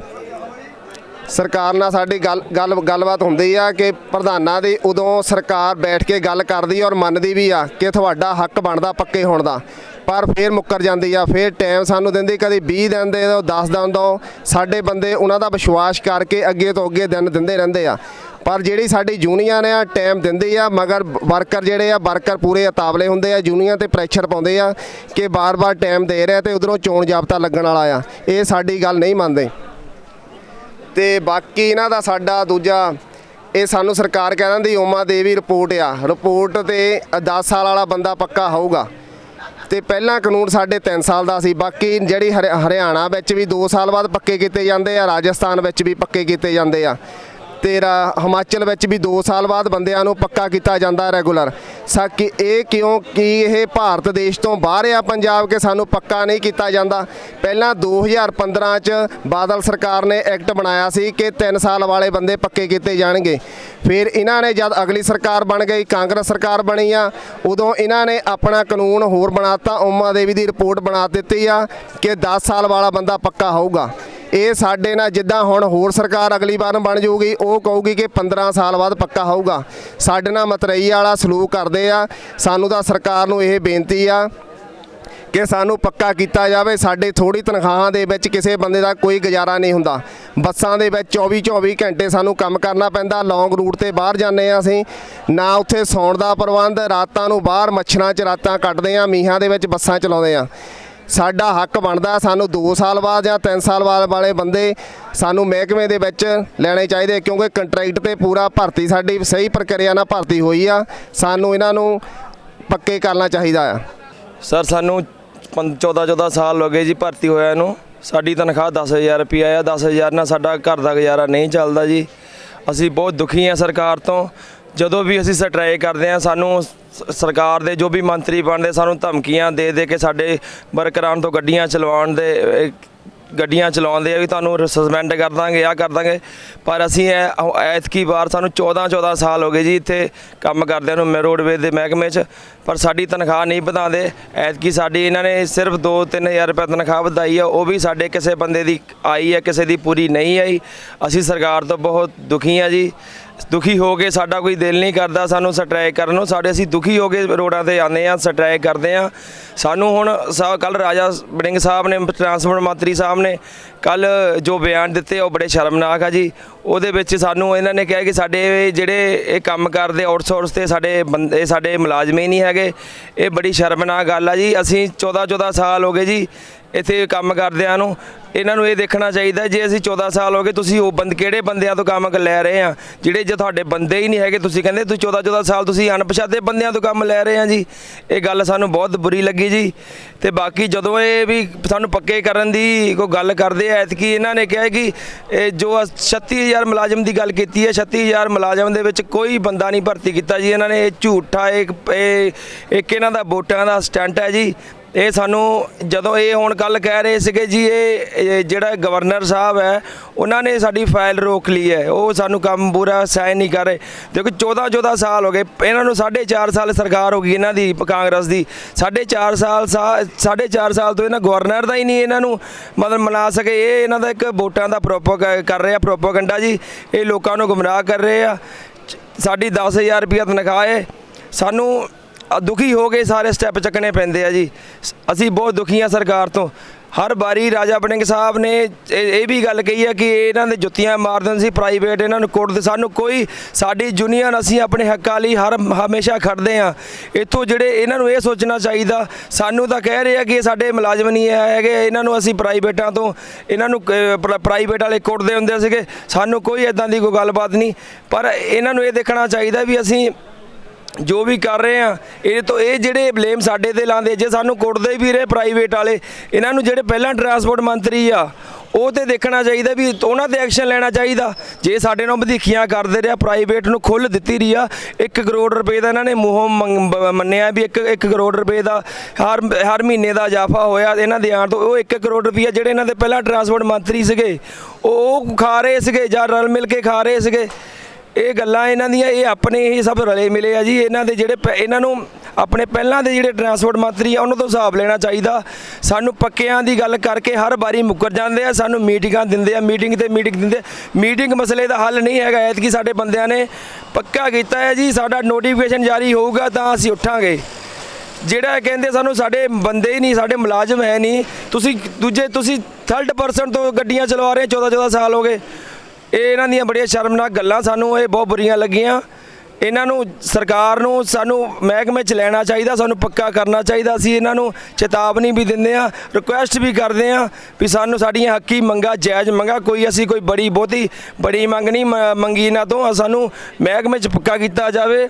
ਸਰਕਾਰ ਨਾਲ ਸਾਡੀ ਗੱਲਬਾਤ ਹੁੰਦੀ ਆ ਕਿ ਪ੍ਰਧਾਨਾਂ ਦੀ, ਉਦੋਂ ਸਰਕਾਰ ਬੈਠ ਕੇ ਗੱਲ ਕਰਦੀ ਔਰ ਮੰਨਦੀ ਵੀ ਆ ਕਿ ਤੁਹਾਡਾ ਹੱਕ ਬਣਦਾ ਪੱਕੇ ਹੋਣ ਦਾ, ਪਰ ਫਿਰ ਮੁੱਕਰ ਜਾਂਦੀ ਆ। ਫਿਰ ਟਾਈਮ ਸਾਨੂੰ ਦਿੰਦੀ, ਕਦੀ 20 ਦਿਨ ਦੇ ਦਿਓ, 10 ਦਿਨ ਦਿਓ। ਸਾਡੇ ਬੰਦੇ ਉਹਨਾਂ ਦਾ ਵਿਸ਼ਵਾਸ ਕਰਕੇ ਅੱਗੇ ਤੋਂ ਅੱਗੇ ਦਿਨ ਦਿੰਦੇ ਰਹਿੰਦੇ ਆ, ਪਰ ਜਿਹੜੀ ਸਾਡੀ ਯੂਨੀਅਨ ਆ ਟਾਈਮ ਦਿੰਦੀ ਆ, ਮਗਰ ਵਰਕਰ ਜਿਹੜੇ ਆ ਵਰਕਰ ਪੂਰੇ ਉਤਾਵਲੇ ਹੁੰਦੇ ਆ, ਯੂਨੀਅਨ ਤੇ ਪ੍ਰੈਸ਼ਰ ਪਾਉਂਦੇ ਆ ਕਿ ਬਾਰ-ਬਾਰ ਟਾਈਮ ਦੇ ਰਿਹਾ ਤੇ ਉਧਰੋਂ ਚੋਣ ਜਾਬਤਾ ਲੱਗਣ ਵਾਲਾ ਆ। ਇਹ ਸਾਡੀ ਗੱਲ ਨਹੀਂ ਮੰਨਦੇ। ਤੇ ਬਾਕੀ ਇਹਨਾਂ ਦਾ ਸਾਡਾ ਦੂਜਾ ਇਹ ਸਾਨੂੰ ਸਰਕਾਰ ਕਹਿ ਦਿੰਦੀ ਓਮਾ ਦੇਵੀ ਰਿਪੋਰਟ ਆ, ਰਿਪੋਰਟ ਤੇ 10 ਸਾਲ ਵਾਲਾ ਬੰਦਾ ਪੱਕਾ ਹੋਊਗਾ ਤੇ ਪਹਿਲਾਂ ਕਾਨੂੰਨ ਸਾਡੇ 3 ਸਾਲ ਦਾ ਸੀ। ਬਾਕੀ ਜਿਹੜੀ ਹਰਿਆਣਾ ਵਿੱਚ ਵੀ 2 ਸਾਲ ਬਾਅਦ ਪੱਕੇ ਕੀਤੇ ਜਾਂਦੇ ਆ, ਰਾਜਸਥਾਨ ਵਿੱਚ ਵੀ ਪੱਕੇ ਕੀਤੇ ਜਾਂਦੇ ਆ ਤੇ ਹਿਮਾਚਲ ਵਿੱਚ ਵੀ 2 ਸਾਲ ਬਾਅਦ ਬੰਦਿਆਂ ਨੂੰ ਪੱਕਾ ਕੀਤਾ ਜਾਂਦਾ ਰੈਗੂਲਰ। ਕਿ ਇਹ ਕਿਉਂ ਕਿ ਇਹ ਭਾਰਤ ਦੇਸ਼ ਤੋਂ ਬਾਹਰ ਆ ਪੰਜਾਬ ਕਿ ਸਾਨੂੰ ਪੱਕਾ ਨਹੀਂ ਕੀਤਾ ਜਾਂਦਾ। ਪਹਿਲਾਂ 2015 'ਚ ਬਾਦਲ ਸਰਕਾਰ ਨੇ ਐਕਟ ਬਣਾਇਆ ਸੀ ਕਿ 3 ਸਾਲ ਵਾਲੇ ਬੰਦੇ ਪੱਕੇ ਕੀਤੇ ਜਾਣਗੇ। ਫਿਰ ਇਹਨਾਂ ਨੇ ਜਦ ਅਗਲੀ ਸਰਕਾਰ ਬਣ ਗਈ, ਕਾਂਗਰਸ ਸਰਕਾਰ ਬਣੀ ਆ, ਉਦੋਂ ਇਹਨਾਂ ਨੇ ਆਪਣਾ ਕਾਨੂੰਨ ਹੋਰ ਬਣਾਤਾ। ਓਮਾ ਦੇਵੀ ਦੀ ਰਿਪੋਰਟ ਬਣਾ ਦਿੱਤੀ ਆ ਕਿ 10 ਸਾਲ ਵਾਲਾ ਬੰਦਾ ਪੱਕਾ ਹੋਊਗਾ। ਇਹ ਸਾਡੇ ਨਾਲ ਜਿੱਦਾਂ ਹੁਣ ਹੋਰ ਸਰਕਾਰ ਅਗਲੀ ਵਾਰ ਬਣ ਜਾਊਗੀ ਉਹ ਕਹੂਗੀ ਕਿ 15 ਸਾਲ ਬਾਅਦ ਪੱਕਾ ਹੋਊਗਾ। ਸਾਡੇ ਨਾਲ ਮਤਰਈ ਵਾਲਾ ਸਲੂਕ ਕਰਦੇ ਆ। ਸਾਨੂੰ ਤਾਂ ਸਰਕਾਰ ਨੂੰ ਇਹ ਬੇਨਤੀ ਆ ਕਿ ਸਾਨੂੰ ਪੱਕਾ ਕੀਤਾ ਜਾਵੇ। ਸਾਡੇ ਥੋੜੀ ਤਨਖਾਹਾਂ ਦੇ ਵਿੱਚ ਕਿਸੇ ਬੰਦੇ ਦਾ ਕੋਈ ਗੁਜ਼ਾਰਾ ਨਹੀਂ ਹੁੰਦਾ। ਬੱਸਾਂ ਦੇ ਵਿੱਚ 24 ਘੰਟੇ ਸਾਨੂੰ ਕੰਮ ਕਰਨਾ ਪੈਂਦਾ। ਲੌਂਗ ਰੂਟ ਤੇ ਬਾਹਰ ਜਾਂਦੇ ਆ ਅਸੀਂ, ਨਾ ਉੱਥੇ ਸੌਣ ਦਾ ਪ੍ਰਬੰਧ, ਰਾਤਾਂ ਨੂੰ ਬਾਹਰ ਮੱਛਰਾਂ 'ਚ ਰਾਤਾਂ ਕੱਟਦੇ ਆ, ਮੀਂਹਾਂ ਦੇ ਵਿੱਚ ਬੱਸਾਂ ਚਲਾਉਂਦੇ ਆ। ਸਾਡਾ ਹੱਕ ਬਣਦਾ। ਸਾਨੂੰ 2 ਸਾਲ ਬਾਅਦ ਜਾਂ 3 ਸਾਲ ਬਾਅਦ ਵਾਲੇ ਬੰਦੇ ਸਾਨੂੰ ਮਹਿਕਮੇ ਦੇ ਵਿੱਚ ਲੈਣੇ ਚਾਹੀਦੇ, ਕਿਉਂਕਿ ਕੰਟਰੈਕਟ ਤੇ ਪੂਰਾ ਭਰਤੀ ਸਾਡੀ ਸਹੀ ਪ੍ਰਕਿਰਿਆ ਨਾਲ ਭਰਤੀ ਹੋਈ ਆ। ਸਾਨੂੰ ਇਹਨਾਂ ਨੂੰ ਪੱਕੇ ਕਰਨਾ ਚਾਹੀਦਾ ਆ। ਸਰ ਸਾਨੂੰ 14 ਸਾਲ ਹੋ ਗਏ ਜੀ ਭਰਤੀ ਹੋਇਆ ਨੂੰ। ਸਾਡੀ ਤਨਖਾਹ 10,000 ਰੁਪਈਆ ਆ। 10,000 ਨਾਲ ਸਾਡਾ ਘਰ ਦਾ ਗੁਜ਼ਾਰਾ ਨਹੀਂ ਚੱਲਦਾ ਜੀ। ਅਸੀਂ ਬਹੁਤ ਦੁਖੀ ਹਾਂ ਸਰਕਾਰ ਤੋਂ। ਜਦੋਂ ਵੀ ਅਸੀਂ ਸਟ੍ਰਾਈਕ ਕਰਦੇ ਹਾਂ ਸਾਨੂੰ ਸਰਕਾਰ ਦੇ ਜੋ ਵੀ ਮੰਤਰੀ ਬਣਦੇ ਸਾਨੂੰ ਧਮਕੀਆਂ ਦੇ ਕੇ ਸਾਡੇ ਵਰਕਰਾਂ ਤੋਂ ਗੱਡੀਆਂ ਚਲਾਉਂਦੇ ਆ ਵੀ ਤੁਹਾਨੂੰ ਸਸਪੈਂਡ ਕਰ ਦਾਂਗੇ, ਆ ਕਰ ਦਾਂਗੇ। ਪਰ ਅਸੀਂ ਐਤਕੀ ਵਾਰ ਸਾਨੂੰ 14 ਸਾਲ ਹੋ ਗਏ ਜੀ ਇੱਥੇ ਕੰਮ ਕਰਦਿਆਂ ਨੂੰ ਰੋਡਵੇਜ਼ ਦੇ ਮਹਿਕਮੇ 'ਚ, ਪਰ ਸਾਡੀ ਤਨਖਾਹ ਨਹੀਂ ਵਧਾਉਂਦੇ। ਐਤਕੀ ਸਾਡੀ ਇਹਨਾਂ ਨੇ ਸਿਰਫ 2-3 ਹਜ਼ਾਰ ਰੁਪਏ ਤਨਖਾਹ ਵਧਾਈ ਆ, ਉਹ ਵੀ ਸਾਡੇ ਕਿਸੇ ਬੰਦੇ ਦੀ ਆਈ ਹੈ, ਕਿਸੇ ਦੀ ਪੂਰੀ ਨਹੀਂ ਆਈ। ਅਸੀਂ ਸਰਕਾਰ ਤੋਂ ਬਹੁਤ ਦੁਖੀ ਹਾਂ ਜੀ। ਦੁਖੀ ਹੋ ਕੇ ਸਾਡਾ ਕੋਈ ਦਿਲ ਨਹੀਂ ਕਰਦਾ ਸਾਨੂੰ ਸਟ੍ਰਾਈਕ ਕਰਨ ਨੂੰ। ਅਸੀਂ ਦੁਖੀ ਹੋ ਕੇ ਰੋਡਾਂ ਤੇ ਆਉਂਦੇ ਹਾਂ, ਸਟ੍ਰਾਈਕ ਕਰਦੇ ਹਾਂ। ਸਾਨੂੰ ਹੁਣ ਕੱਲ ਰਾਜਾ ਵੜਿੰਗ ਸਾਹਿਬ ਨੇ, ਟਰਾਂਸਪੋਰਟ ਮੰਤਰੀ ਸਾਹਿਬ ਨੇ ਕੱਲ ਜੋ ਬਿਆਨ ਦਿੱਤੇ ਉਹ ਬੜੇ ਸ਼ਰਮਨਾਕ ਆ ਜੀ। ਉਹਦੇ ਵਿੱਚ ਸਾਨੂੰ ਇਹਨਾਂ ਨੇ ਕਿਹਾ ਕਿ ਸਾਡੇ ਜਿਹੜੇ ਇਹ ਕੰਮ ਕਰਦੇ ਆਊਟਸੋਰਸ ਤੇ ਸਾਡੇ ਮੁਲਾਜ਼ਮ ਹੀ ਨਹੀਂ ਹੈਗੇ। ਇਹ ਬੜੀ ਸ਼ਰਮਨਾਕ ਗੱਲ ਆ ਜੀ। ਅਸੀਂ 14 ਸਾਲ ਹੋ ਗਏ ਜੀ ਇੱਥੇ ਕੰਮ ਕਰਦਿਆਂ ਨੂੰ। ਇਹਨਾਂ ਨੂੰ ਇਹ ਦੇਖਣਾ ਚਾਹੀਦਾ ਜੇ ਅਸੀਂ 14 ਸਾਲ ਹੋ ਗਏ, ਤੁਸੀਂ ਉਹ ਕਿਹੜੇ ਬੰਦਿਆਂ ਤੋਂ ਕੰਮ ਲੈ ਰਹੇ ਆ ਜਿਹੜੇ ਜੇ ਤੁਹਾਡੇ ਬੰਦੇ ਹੀ ਨਹੀਂ ਹੈਗੇ। ਤੁਸੀਂ ਕਹਿੰਦੇ ਤੁਸੀਂ 14 ਸਾਲ ਤੁਸੀਂ ਅਣਪਛਾਤੇ ਬੰਦਿਆਂ ਤੋਂ ਕੰਮ ਲੈ ਰਹੇ ਆ ਜੀ। ਇਹ ਗੱਲ ਸਾਨੂੰ ਬਹੁਤ ਬੁਰੀ ਲੱਗੀ ਜੀ। ਤੇ ਬਾਕੀ ਜਦੋਂ ਇਹ ਵੀ ਸਾਨੂੰ ਪੱਕੇ ਕਰਨ ਦੀ ਕੋਈ ਗੱਲ ਕਰਦੇ ਆ, ਐਤਕੀ ਇਹਨਾਂ ਨੇ ਕਿਹਾ ਕਿ ਇਹ ਜੋ 36,000 ਮੁਲਾਜ਼ਮ ਦੀ ਗੱਲ ਕੀਤੀ ਹੈ, 36,000 ਮੁਲਾਜ਼ਮ ਦੇ ਵਿੱਚ ਕੋਈ ਬੰਦਾ ਨਹੀਂ ਭਰਤੀ ਕੀਤਾ ਜੀ ਇਹਨਾਂ ਨੇ। ਇਹ ਝੂਠਾ ਇੱਕ ਇਹਨਾਂ ਦਾ ਵੋਟਾਂ ਦਾ ਸਟੰਟ ਹੈ ਜੀ। ਇਹ ਸਾਨੂੰ ਜਦੋਂ ਇਹ ਹੁਣ ਕੱਲ ਕਹਿ ਰਹੇ ਸੀਗੇ ਜੀ ਇਹ ਜਿਹੜਾ ਗਵਰਨਰ ਸਾਹਿਬ ਹੈ ਉਹਨਾਂ ਨੇ ਸਾਡੀ ਫਾਈਲ ਰੋਕ ਲਈ ਹੈ, ਉਹ ਸਾਨੂੰ ਕੰਮ ਪੂਰਾ ਸਾਈਨ ਨਹੀਂ ਕਰ ਰਹੇ। ਦੇਖੋ 14 ਸਾਲ ਹੋ ਗਏ ਇਹਨਾਂ ਨੂੰ। 4.5 ਸਾਲ ਸਰਕਾਰ ਹੋ ਗਈ ਇਹਨਾਂ ਦੀ ਕਾਂਗਰਸ ਦੀ। 4.5 ਸਾਲ ਤੋਂ ਇਹਨਾਂ ਗਵਰਨਰ ਦਾ ਹੀ ਨਹੀਂ ਇਹਨਾਂ ਨੂੰ ਮਤਲਬ ਮਨਾ ਸਕੇ। ਇਹ ਇਹਨਾਂ ਦਾ ਇੱਕ ਵੋਟਾਂ ਦਾ ਕਰ ਰਹੇ ਆ ਪ੍ਰੋਪੋਗੰਡਾ ਜੀ। ਇਹ ਲੋਕਾਂ ਨੂੰ ਗੁੰਮਰਾਹ ਕਰ ਰਹੇ ਆ। ਸਾਡੀ 10,000 ਰੁਪਈਆ ਤਨਖਾਹ ਹੈ। ਸਾਨੂੰ ਦੁਖੀ ਹੋ ਕੇ ਸਾਰੇ ਸਟੈਪ ਚੱਕਣੇ ਪੈਂਦੇ ਆ ਜੀ। ਅਸੀਂ ਬਹੁਤ ਦੁਖੀ ਹਾਂ ਸਰਕਾਰ ਤੋਂ। ਹਰ ਵਾਰੀ ਰਾਜਾ ਵੜਿੰਗ ਸਾਹਿਬ ਨੇ ਇਹ ਵੀ ਗੱਲ ਕਹੀ ਹੈ ਕਿ ਇਹਨਾਂ ਦੇ ਜੁੱਤੀਆਂ ਮਾਰ ਦਿੰਦੇ ਸੀ ਪ੍ਰਾਈਵੇਟ, ਇਹਨਾਂ ਨੂੰ ਕੁੱਟਦੇ। ਸਾਨੂੰ ਕੋਈ ਸਾਡੀ ਯੂਨੀਅਨ ਅਸੀਂ ਆਪਣੇ ਹੱਕਾਂ ਲਈ ਹਮੇਸ਼ਾ ਖੜਦੇ ਹਾਂ। ਇੱਥੋਂ ਜਿਹੜੇ ਇਹਨਾਂ ਨੂੰ ਇਹ ਸੋਚਣਾ ਚਾਹੀਦਾ, ਸਾਨੂੰ ਤਾਂ ਕਹਿ ਰਹੇ ਆ ਕਿ ਸਾਡੇ ਮੁਲਾਜ਼ਮ ਨਹੀਂ ਹੈਗੇ, ਇਹਨਾਂ ਨੂੰ ਅਸੀਂ ਪ੍ਰਾਈਵੇਟਾਂ ਤੋਂ ਇਹਨਾਂ ਨੂੰ ਪ੍ਰਾਈਵੇਟ ਵਾਲੇ ਕੁੱਟਦੇ ਹੁੰਦੇ ਸੀਗੇ। ਸਾਨੂੰ ਕੋਈ ਇੱਦਾਂ ਦੀ ਕੋਈ ਗੱਲਬਾਤ ਨਹੀਂ। ਪਰ ਇਹਨਾਂ ਨੂੰ ਇਹ ਦੇਖਣਾ ਚਾਹੀਦਾ ਵੀ ਅਸੀਂ ਜੋ ਵੀ ਕਰ ਰਹੇ ਆ ਇਹ ਜਿਹੜੇ ਬਲੇਮ ਸਾਡੇ ਤੇ ਲਾਉਂਦੇ, ਜੇ ਸਾਨੂੰ ਕੁੱਟਦੇ ਵੀ ਰਹੇ ਪ੍ਰਾਈਵੇਟ ਵਾਲੇ, ਇਹਨਾਂ ਨੂੰ ਜਿਹੜੇ ਪਹਿਲਾਂ ਟਰਾਂਸਪੋਰਟ ਮੰਤਰੀ ਆ ਉਹ ਤੇ ਦੇਖਣਾ ਚਾਹੀਦਾ ਵੀ ਉਹਨਾਂ ਤੇ ਐਕਸ਼ਨ ਲੈਣਾ ਚਾਹੀਦਾ। ਜੇ ਸਾਡੇ ਨਾਲ ਵਧੀਕੀਆਂ ਕਰਦੇ ਰਿਹਾ, ਪ੍ਰਾਈਵੇਟ ਨੂੰ ਖੁੱਲ੍ਹ ਦਿੱਤੀ ਰਹੀ ਆ। 1 ਕਰੋੜ ਰੁਪਏ ਦਾ ਇਹਨਾਂ ਨੇ ਮੂੰਹੋਂ ਮੰਨਿਆ ਵੀ 1 ਕਰੋੜ ਰੁਪਏ ਦਾ ਹਰ ਮਹੀਨੇ ਦਾ ਇਜ਼ਾਫਾ ਹੋਇਆ ਇਹਨਾਂ ਦੇ ਆਉਣ ਤੋਂ। ਉਹ 1 ਕਰੋੜ ਰੁਪਈਆ ਜਿਹੜੇ ਇਹਨਾਂ ਦੇ ਪਹਿਲਾਂ ਟਰਾਂਸਪੋਰਟ ਮੰਤਰੀ ਸੀਗੇ ਉਹ ਖਾ ਰਹੇ ਸੀਗੇ ਜਾਂ ਰਲ ਮਿਲ ਕੇ ਖਾ ਰਹੇ ਸੀਗੇ। ਇਹ ਗੱਲਾਂ ਇਹਨਾਂ ਦੀਆਂ ਇਹ ਆਪਣੇ ਹੀ ਸਭ ਰਲੇ ਮਿਲੇ ਆ ਜੀ। ਇਹਨਾਂ ਦੇ ਜਿਹੜੇ ਇਹਨਾਂ ਨੂੰ ਆਪਣੇ ਪਹਿਲਾਂ ਦੇ ਜਿਹੜੇ ਟਰਾਂਸਪੋਰਟ ਮੰਤਰੀ ਆ ਉਹਨਾਂ ਤੋਂ ਹਿਸਾਬ ਲੈਣਾ ਚਾਹੀਦਾ। ਸਾਨੂੰ ਪੱਕਿਆਂ ਦੀ ਗੱਲ ਕਰਕੇ ਹਰ ਵਾਰੀ ਮੁੱਕਰ ਜਾਂਦੇ ਆ। ਸਾਨੂੰ ਮੀਟਿੰਗਾਂ ਦਿੰਦੇ ਆ, ਮੀਟਿੰਗ ਦਿੰਦੇ। ਮੀਟਿੰਗ ਮਸਲੇ ਦਾ ਹੱਲ ਨਹੀਂ ਹੈਗਾ। ਐਤਕੀ ਸਾਡੇ ਬੰਦਿਆਂ ਨੇ ਪੱਕਾ ਕੀਤਾ ਹੈ ਜੀ ਸਾਡਾ ਨੋਟੀਫਿਕੇਸ਼ਨ ਜਾਰੀ ਹੋਊਗਾ ਤਾਂ ਅਸੀਂ ਉੱਠਾਂਗੇ। ਜਿਹੜਾ ਕਹਿੰਦੇ ਸਾਨੂੰ ਸਾਡੇ ਬੰਦੇ ਹੀ ਨਹੀਂ, ਸਾਡੇ ਮੁਲਾਜ਼ਮ ਹੈ ਨਹੀਂ, ਤੁਸੀਂ 3rd ਪਰਸਨ ਤੋਂ ਗੱਡੀਆਂ ਚਲਵਾ ਰਹੇ 14 ਸਾਲ ਹੋ ਗਏ। ਇਹ ਇਹਨਾਂ ਦੀਆਂ ਬੜੀਆਂ ਸ਼ਰਮਨਾਕ ਗੱਲਾਂ ਸਾਨੂੰ ਇਹ ਬਹੁਤ ਬੁਰੀਆਂ ਲੱਗੀਆਂ। ਇਹਨਾਂ ਨੂੰ ਸਰਕਾਰ ਨੂੰ ਸਾਨੂੰ ਮਹਿਕਮੇ 'ਚ ਲੈਣਾ ਚਾਹੀਦਾ, ਸਾਨੂੰ ਪੱਕਾ ਕਰਨਾ ਚਾਹੀਦਾ। ਅਸੀਂ ਇਹਨਾਂ ਨੂੰ ਚੇਤਾਵਨੀ ਵੀ ਦਿੰਦੇ ਹਾਂ, ਰਿਕੁਐਸਟ ਵੀ ਕਰਦੇ ਹਾਂ ਵੀ ਸਾਨੂੰ ਸਾਡੀਆਂ ਹੱਕੀ ਮੰਗਾਂ ਜਾਇਜ਼ ਮੰਗਾਂ ਅਸੀਂ ਕੋਈ ਬਹੁਤੀ ਬੜੀ ਮੰਗ ਨਹੀਂ ਮੰਗੀ ਇਹਨਾਂ ਤੋਂ। ਸਾਨੂੰ ਮਹਿਕਮੇ 'ਚ ਪੱਕਾ ਕੀਤਾ ਜਾਵੇ,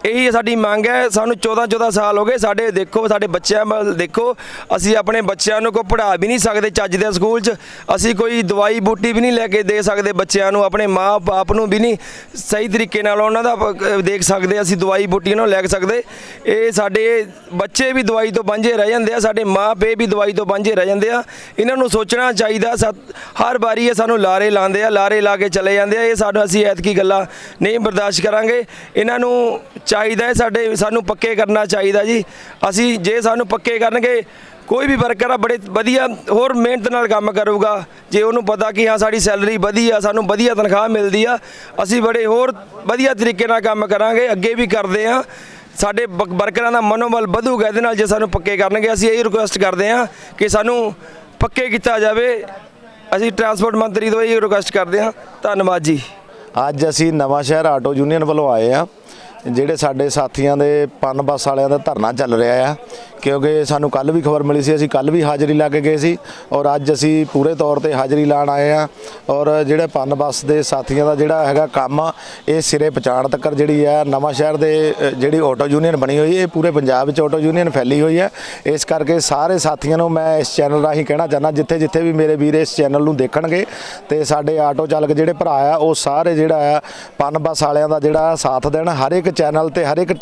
ਇਹੀ ਸਾਡੀ ਮੰਗ ਹੈ। ਸਾਨੂੰ 14 ਸਾਲ ਹੋ ਗਏ। ਸਾਡੇ ਬੱਚਿਆਂ ਵੱਲ ਦੇਖੋ, ਅਸੀਂ ਆਪਣੇ ਬੱਚਿਆਂ ਨੂੰ ਕੋਈ ਪੜ੍ਹਾ ਵੀ ਨਹੀਂ ਸਕਦੇ ਚੱਜ ਦੇ ਸਕੂਲ 'ਚ। ਅਸੀਂ ਕੋਈ ਦਵਾਈ ਬੂਟੀ ਵੀ ਨਹੀਂ ਲੈ ਕੇ ਦੇ ਸਕਦੇ ਬੱਚਿਆਂ ਨੂੰ, ਆਪਣੇ ਮਾਂ ਬਾਪ ਨੂੰ ਵੀ ਨਹੀਂ ਸਹੀ ਤਰੀਕੇ ਨਾਲ ਉਹਨਾਂ ਦਾ ਦੇਖ ਸਕਦੇ। ਅਸੀਂ ਦਵਾਈ ਬੂਟੀ ਉਹਨਾਂ ਨੂੰ ਲੈ ਸਕਦੇ। ਇਹ ਸਾਡੇ ਬੱਚੇ ਵੀ ਦਵਾਈ ਤੋਂ ਵਾਂਝੇ ਰਹਿ ਜਾਂਦੇ ਆ, ਸਾਡੇ ਮਾਂ ਪਿਓ ਵੀ ਦਵਾਈ ਤੋਂ ਵਾਂਝੇ ਰਹਿ ਜਾਂਦੇ ਆ। ਇਹਨਾਂ ਨੂੰ ਸੋਚਣਾ ਚਾਹੀਦਾ। ਹਰ ਵਾਰੀ ਇਹ ਸਾਨੂੰ ਲਾਰੇ ਲਾਉਂਦੇ ਆ, ਲਾਰੇ ਲਾ ਕੇ ਚਲੇ ਜਾਂਦੇ ਆ। ਇਹ ਅਸੀਂ ਐਤਕੀ ਗੱਲਾਂ ਨਹੀਂ ਬਰਦਾਸ਼ਤ ਕਰਾਂਗੇ। ਇਹਨਾਂ ਨੂੰ ਚਾਹੀਦਾ ਹੈ ਸਾਨੂੰ ਪੱਕੇ ਕਰਨਾ ਚਾਹੀਦਾ ਜੀ। ਅਸੀਂ ਜੇ ਸਾਨੂੰ ਪੱਕੇ ਕਰਨਗੇ, ਕੋਈ ਵੀ ਵਰਕਰ ਆ ਬੜੇ ਵਧੀਆ ਹੋਰ ਮਿਹਨਤ ਨਾਲ ਕੰਮ ਕਰੂਗਾ। ਜੇ ਉਹਨੂੰ ਪਤਾ ਕਿ ਹਾਂ ਸਾਡੀ ਸੈਲਰੀ ਵਧੀਆ, ਸਾਨੂੰ ਵਧੀਆ ਤਨਖਾਹ ਮਿਲਦੀ ਆ, ਅਸੀਂ ਬੜੇ ਹੋਰ ਵਧੀਆ ਤਰੀਕੇ ਨਾਲ ਕੰਮ ਕਰਾਂਗੇ, ਅੱਗੇ ਵੀ ਕਰਦੇ ਆ। ਸਾਡੇ ਵਰਕਰਾਂ ਦਾ ਮਨੋਬਲ ਵਧੂਗਾ ਇਹਦੇ ਨਾਲ ਜੇ ਸਾਨੂੰ ਪੱਕੇ ਕਰਨਗੇ। ਅਸੀਂ ਇਹ ਰਿਕੁਐਸਟ ਕਰਦੇ ਹਾਂ ਕਿ ਸਾਨੂੰ ਪੱਕੇ ਕੀਤਾ ਜਾਵੇ। ਅਸੀਂ ਟਰਾਂਸਪੋਰਟ ਮੰਤਰੀ ਤੋਂ ਇਹ ਰਿਕੁਐਸਟ ਕਰਦੇ ਹਾਂ। ਧੰਨਵਾਦ ਜੀ। ਅੱਜ ਅਸੀਂ ਨਵਾਂ ਸ਼ਹਿਰ ਆਟੋ ਯੂਨੀਅਨ ਵੱਲੋਂ ਆਏ ਆ। ਜਿਹੜੇ ਸਾਡੇ ਸਾਥੀਆਂ ਦੇ ਪਨ ਬੱਸ ਵਾਲਿਆਂ ਦਾ ਧਰਨਾ ਚੱਲ ਰਿਹਾ ਆ ਕਿਉਂਕਿ ਸਾਨੂੰ ਕੱਲ ਵੀ ਖਬਰ ਮਿਲੀ ਸੀ, ਅਸੀਂ ਕੱਲ ਵੀ ਹਾਜ਼ਰੀ ਲਾ ਕੇ ਗਏ ਸੀ ਔਰ ਅੱਜ ਅਸੀਂ ਪੂਰੇ ਤੌਰ ਤੇ ਹਾਜ਼ਰੀ ਲਾਣ ਆਏ ਆ। ਔਰ ਜਿਹੜੇ ਪਨ ਬੱਸ ਦੇ ਸਾਥੀਆਂ ਦਾ ਜਿਹੜਾ ਹੈਗਾ ਕੰਮ ਇਹ ਸਿਰੇ ਪਹੁੰਚਾਉਣ ਤੱਕ ਜਿਹੜੀ ਆ ਨਵਾਂ ਸ਼ਹਿਰ ਦੇ ਜਿਹੜੀ ਆਟੋ ਯੂਨੀਅਨ ਬਣੀ ਹੋਈ ਹੈ, ਪੂਰੇ ਪੰਜਾਬ ਵਿੱਚ ਆਟੋ ਯੂਨੀਅਨ ਫੈਲੀ ਹੋਈ ਹੈ। ਇਸ ਕਰਕੇ ਸਾਰੇ ਸਾਥੀਆਂ ਨੂੰ ਮੈਂ ਇਸ ਚੈਨਲ ਰਾਹੀਂ ਕਹਿਣਾ ਚਾਹੁੰਦਾ, ਜਿੱਥੇ ਜਿੱਥੇ ਵੀ ਮੇਰੇ ਵੀਰ ਇਸ ਚੈਨਲ ਨੂੰ ਦੇਖਣਗੇ ਤੇ ਸਾਡੇ ਆਟੋ ਚਾਲਕ ਜਿਹੜੇ ਭਰਾ ਆ ਉਹ ਸਾਰੇ ਜਿਹੜਾ ਆ ਪਨ ਬੱਸ ਵਾਲਿਆਂ ਦਾ ਜਿਹੜਾ ਸਾਥ ਦੇਣ। ਹਰ ਇੱਕ ਚੈਨਲ ਤੇ ਹਰ ਇੱਕ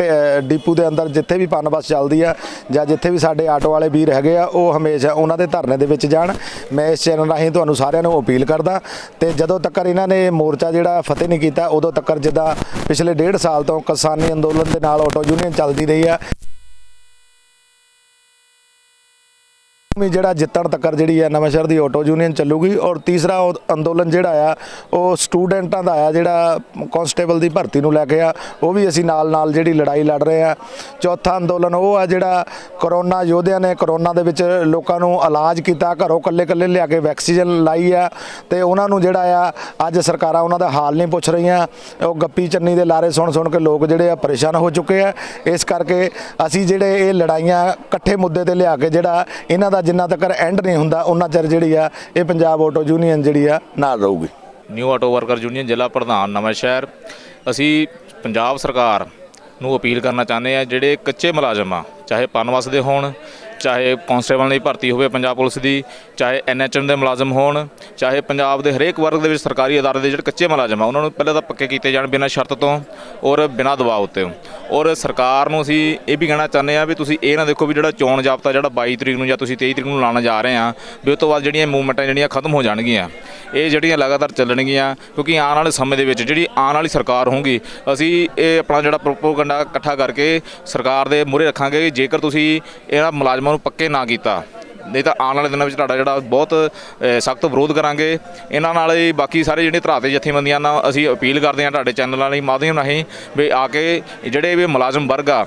ਡਿਪੂ ਦੇ ਅੰਦਰ ਜਿੱਥੇ ਵੀ ਪਨ ਬੱਸ ਚੱਲਦੀ ਆ ਜਾਂ ਜਿੱਥੇ ਵੀ ਸਾਡੇ ਆਟੋ ਵਾਲੇ ਵੀਰ ਹੈਗੇ ਆ ਉਹ ਹਮੇਸ਼ਾ ਉਹਨਾਂ ਦੇ ਧਰਨੇ ਦੇ ਵਿੱਚ ਜਾਣ। ਮੈਂ ਇਸ ਚੈਨਲ ਰਾਹੀਂ ਤੁਹਾਨੂੰ ਸਾਰਿਆਂ ਨੂੰ ਅਪੀਲ ਕਰਦਾ ਤੇ ਜਦੋਂ ਤੱਕ ਇਹਨਾਂ ਨੇ ਮੋਰਚਾ ਜਿਹੜਾ ਫਤਿਹ ਨਹੀਂ ਕੀਤਾ ਉਦੋਂ ਤੱਕ ਜਿੱਦਾਂ ਪਿਛਲੇ 1.5 ਸਾਲ ਤੋਂ ਕਿਸਾਨੀ ਅੰਦੋਲਨ ਦੇ ਨਾਲ ਆਟੋ ਯੂਨੀਅਨ ਚੱਲਦੀ ਰਹੀ ਆ, ਜਿਹੜਾ ਜਿੱਤਣ ਤੱਕ ਜਿਹੜੀ ਆ ਨਵਾਂ ਸ਼ਹਿਰ ਦੀ ਆਟੋ ਯੂਨੀਅਨ ਚੱਲੂਗੀ। ਔਰ ਤੀਸਰਾ ਅੰਦੋਲਨ ਜਿਹੜਾ ਆ ਉਹ ਸਟੂਡੈਂਟਾਂ ਦਾ ਆ, ਜਿਹੜਾ ਕਾਂਸਟੇਬਲ ਦੀ ਭਰਤੀ ਨੂੰ ਲੈ ਕੇ ਆ, ਉਹ ਵੀ ਅਸੀਂ ਨਾਲ ਜਿਹੜੀ ਲੜਾਈ ਲੜ ਰਹੇ ਆ। ਚੌਥਾ ਅੰਦੋਲਨ ਉਹ ਆ ਜਿਹੜਾ ਕਰੋਨਾ ਯੋਧਿਆਂ ਨੇ ਕਰੋਨਾ ਦੇ ਵਿੱਚ ਲੋਕਾਂ ਨੂੰ ਇਲਾਜ ਕੀਤਾ, ਘਰੋਂ ਕੱਲੇ ਲਿਆ ਕੇ ਵੈਕਸੀਨ ਲਾਈ ਆ ਤੇ ਉਹਨਾਂ ਨੂੰ ਜਿਹੜਾ ਆ ਅੱਜ ਸਰਕਾਰਾਂ ਉਹਨਾਂ ਦਾ ਹਾਲ ਨਹੀਂ ਪੁੱਛ ਰਹੀਆਂ। ਉਹ ਗੱਪੀ ਚੰਨੀ ਦੇ ਲਾਰੇ ਸੁਣ ਕੇ ਲੋਕ ਜਿਹੜੇ ਆ ਪਰੇਸ਼ਾਨ ਹੋ ਚੁੱਕੇ ਆ। ਇਸ ਕਰਕੇ ਅਸੀਂ ਜਿਹੜੇ ਇਹ ਲੜਾਈਆਂ ਇਕੱਠੇ ਮੁੱਦੇ ਤੇ ਲਿਆ ਕੇ ਜਿਹੜਾ ਇਹਨਾਂ ਦਾ ਜਿੰਨਾ ਤੱਕ ਐਂਡ ਨਹੀਂ ਹੁੰਦਾ ਉਹਨਾਂ ਚਿਰ ਜਿਹੜੀ ਆ ਇਹ ਪੰਜਾਬ ਆਟੋ ਯੂਨੀਅਨ ਜਿਹੜੀ ਆ ਨਾਲ ਰਹੂਗੀ। ਨਿਊ ਆਟੋ ਵਰਕਰ ਯੂਨੀਅਨ ਜ਼ਿਲ੍ਹਾ ਪ੍ਰਧਾਨ ਨਵਾਂ ਸ਼ਹਿਰ, ਅਸੀਂ ਪੰਜਾਬ ਸਰਕਾਰ ਨੂੰ ਅਪੀਲ ਕਰਨਾ ਚਾਹੁੰਦੇ ਆ, ਜਿਹੜੇ ਕੱਚੇ ਮੁਲਾਜ਼ਮ ਆ, ਚਾਹੇ ਪਨ ਬੱਸ ਦੇ ਹੋਣ, ਚਾਹੇ ਕਾਂਸਟੇਬਲ ਦੀ ਭਰਤੀ ਹੋਵੇ ਪੰਜਾਬ ਪੁਲਿਸ ਦੀ, ਚਾਹੇ NHM ਦੇ ਮੁਲਾਜ਼ਮ ਹੋਣ, ਚਾਹੇ ਪੰਜਾਬ ਦੇ ਹਰੇਕ ਵਰਗ ਦੇ ਵਿੱਚ ਸਰਕਾਰੀ ਅਦਾਰੇ ਦੇ ਜਿਹੜੇ ਕੱਚੇ ਮੁਲਾਜ਼ਮ ਆ ਉਹਨਾਂ ਨੂੰ ਪਹਿਲਾਂ ਤਾਂ ਪੱਕੇ ਕੀਤੇ ਜਾਣ ਬਿਨਾਂ ਸ਼ਰਤ ਤੋਂ ਔਰ ਬਿਨਾਂ ਦਬਾਅ ਉੱਤੇ। ਔਰ ਸਰਕਾਰ ਨੂੰ ਅਸੀਂ ਇਹ ਵੀ ਕਹਿਣਾ ਚਾਹੁੰਦੇ ਆ ਵੀ ਤੁਸੀਂ ਇਹ ਨਾ ਦੇਖੋ ਵੀ ਜਿਹੜਾ ਚੋਣ ਜਾਬਤਾ ਜਿਹੜਾ 22 ਤਰੀਕ ਨੂੰ ਜਾਂ ਤੁਸੀਂ 23 ਤਰੀਕ ਨੂੰ ਲਾਉਣ ਜਾ ਰਹੇ ਆ ਵੀ ਉਸ ਤੋਂ ਬਾਅਦ ਜਿਹੜੀਆਂ ਮੂਵਮੈਂਟਾਂ ਜਿਹੜੀਆਂ ਖਤਮ ਹੋ ਜਾਣਗੀਆਂ, ਇਹ ਜਿਹੜੀਆਂ ਲਗਾਤਾਰ ਚੱਲਣਗੀਆਂ। ਕਿਉਂਕਿ ਆਉਣ ਵਾਲੇ ਸਮੇਂ ਦੇ ਵਿੱਚ ਜਿਹੜੀ ਆਉਣ ਵਾਲੀ ਸਰਕਾਰ ਹੋਊਗੀ ਅਸੀਂ ਇਹ ਆਪਣਾ ਜਿਹੜਾ ਪ੍ਰੋਪੋਗੰਡਾ ਇਕੱਠਾ ਕਰਕੇ ਸਰਕਾਰ ਦੇ ਮੂਹਰੇ ਰੱਖਾਂਗੇ। ਜੇਕਰ ਤੁਸੀਂ ਇਹਨਾਂ ਮੁਲਾਜ਼ਮਾਂ ਨੂੰ ਪੱਕੇ ਨਾ ਕੀਤਾ ਨਹੀਂ ਤਾਂ ਆਉਣ ਵਾਲੇ ਦਿਨਾਂ ਵਿੱਚ ਤੁਹਾਡਾ ਜਿਹੜਾ ਬਹੁਤ ਸਖਤ ਵਿਰੋਧ ਕਰਾਂਗੇ। ਇਹਨਾਂ ਨਾਲ ਹੀ ਬਾਕੀ ਸਾਰੇ ਜਿਹੜੇ ਧਰਾਤੇ ਜਥੇਬੰਦੀਆਂ ਨਾਲ ਅਸੀਂ ਅਪੀਲ ਕਰਦੇ ਹਾਂ ਤੁਹਾਡੇ ਚੈਨਲਾਂ ਲਈ ਮਾਧਿਅਮ ਰਾਹੀਂ ਵੀ ਆ ਕੇ ਜਿਹੜੇ ਵੀ ਮੁਲਾਜ਼ਮ ਵਰਗ ਆ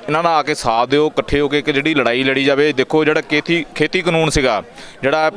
ਇਹਨਾਂ ਨਾਲ ਆ ਕੇ ਸਾਥ ਦਿਓ, ਇਕੱਠੇ ਹੋ ਕੇ ਇੱਕ ਜਿਹੜੀ ਲੜਾਈ ਲੜੀ ਜਾਵੇ। ਦੇਖੋ ਜਿਹੜਾ ਖੇਤੀ ਕਾਨੂੰਨ ਸੀਗਾ ਜਿਹੜਾ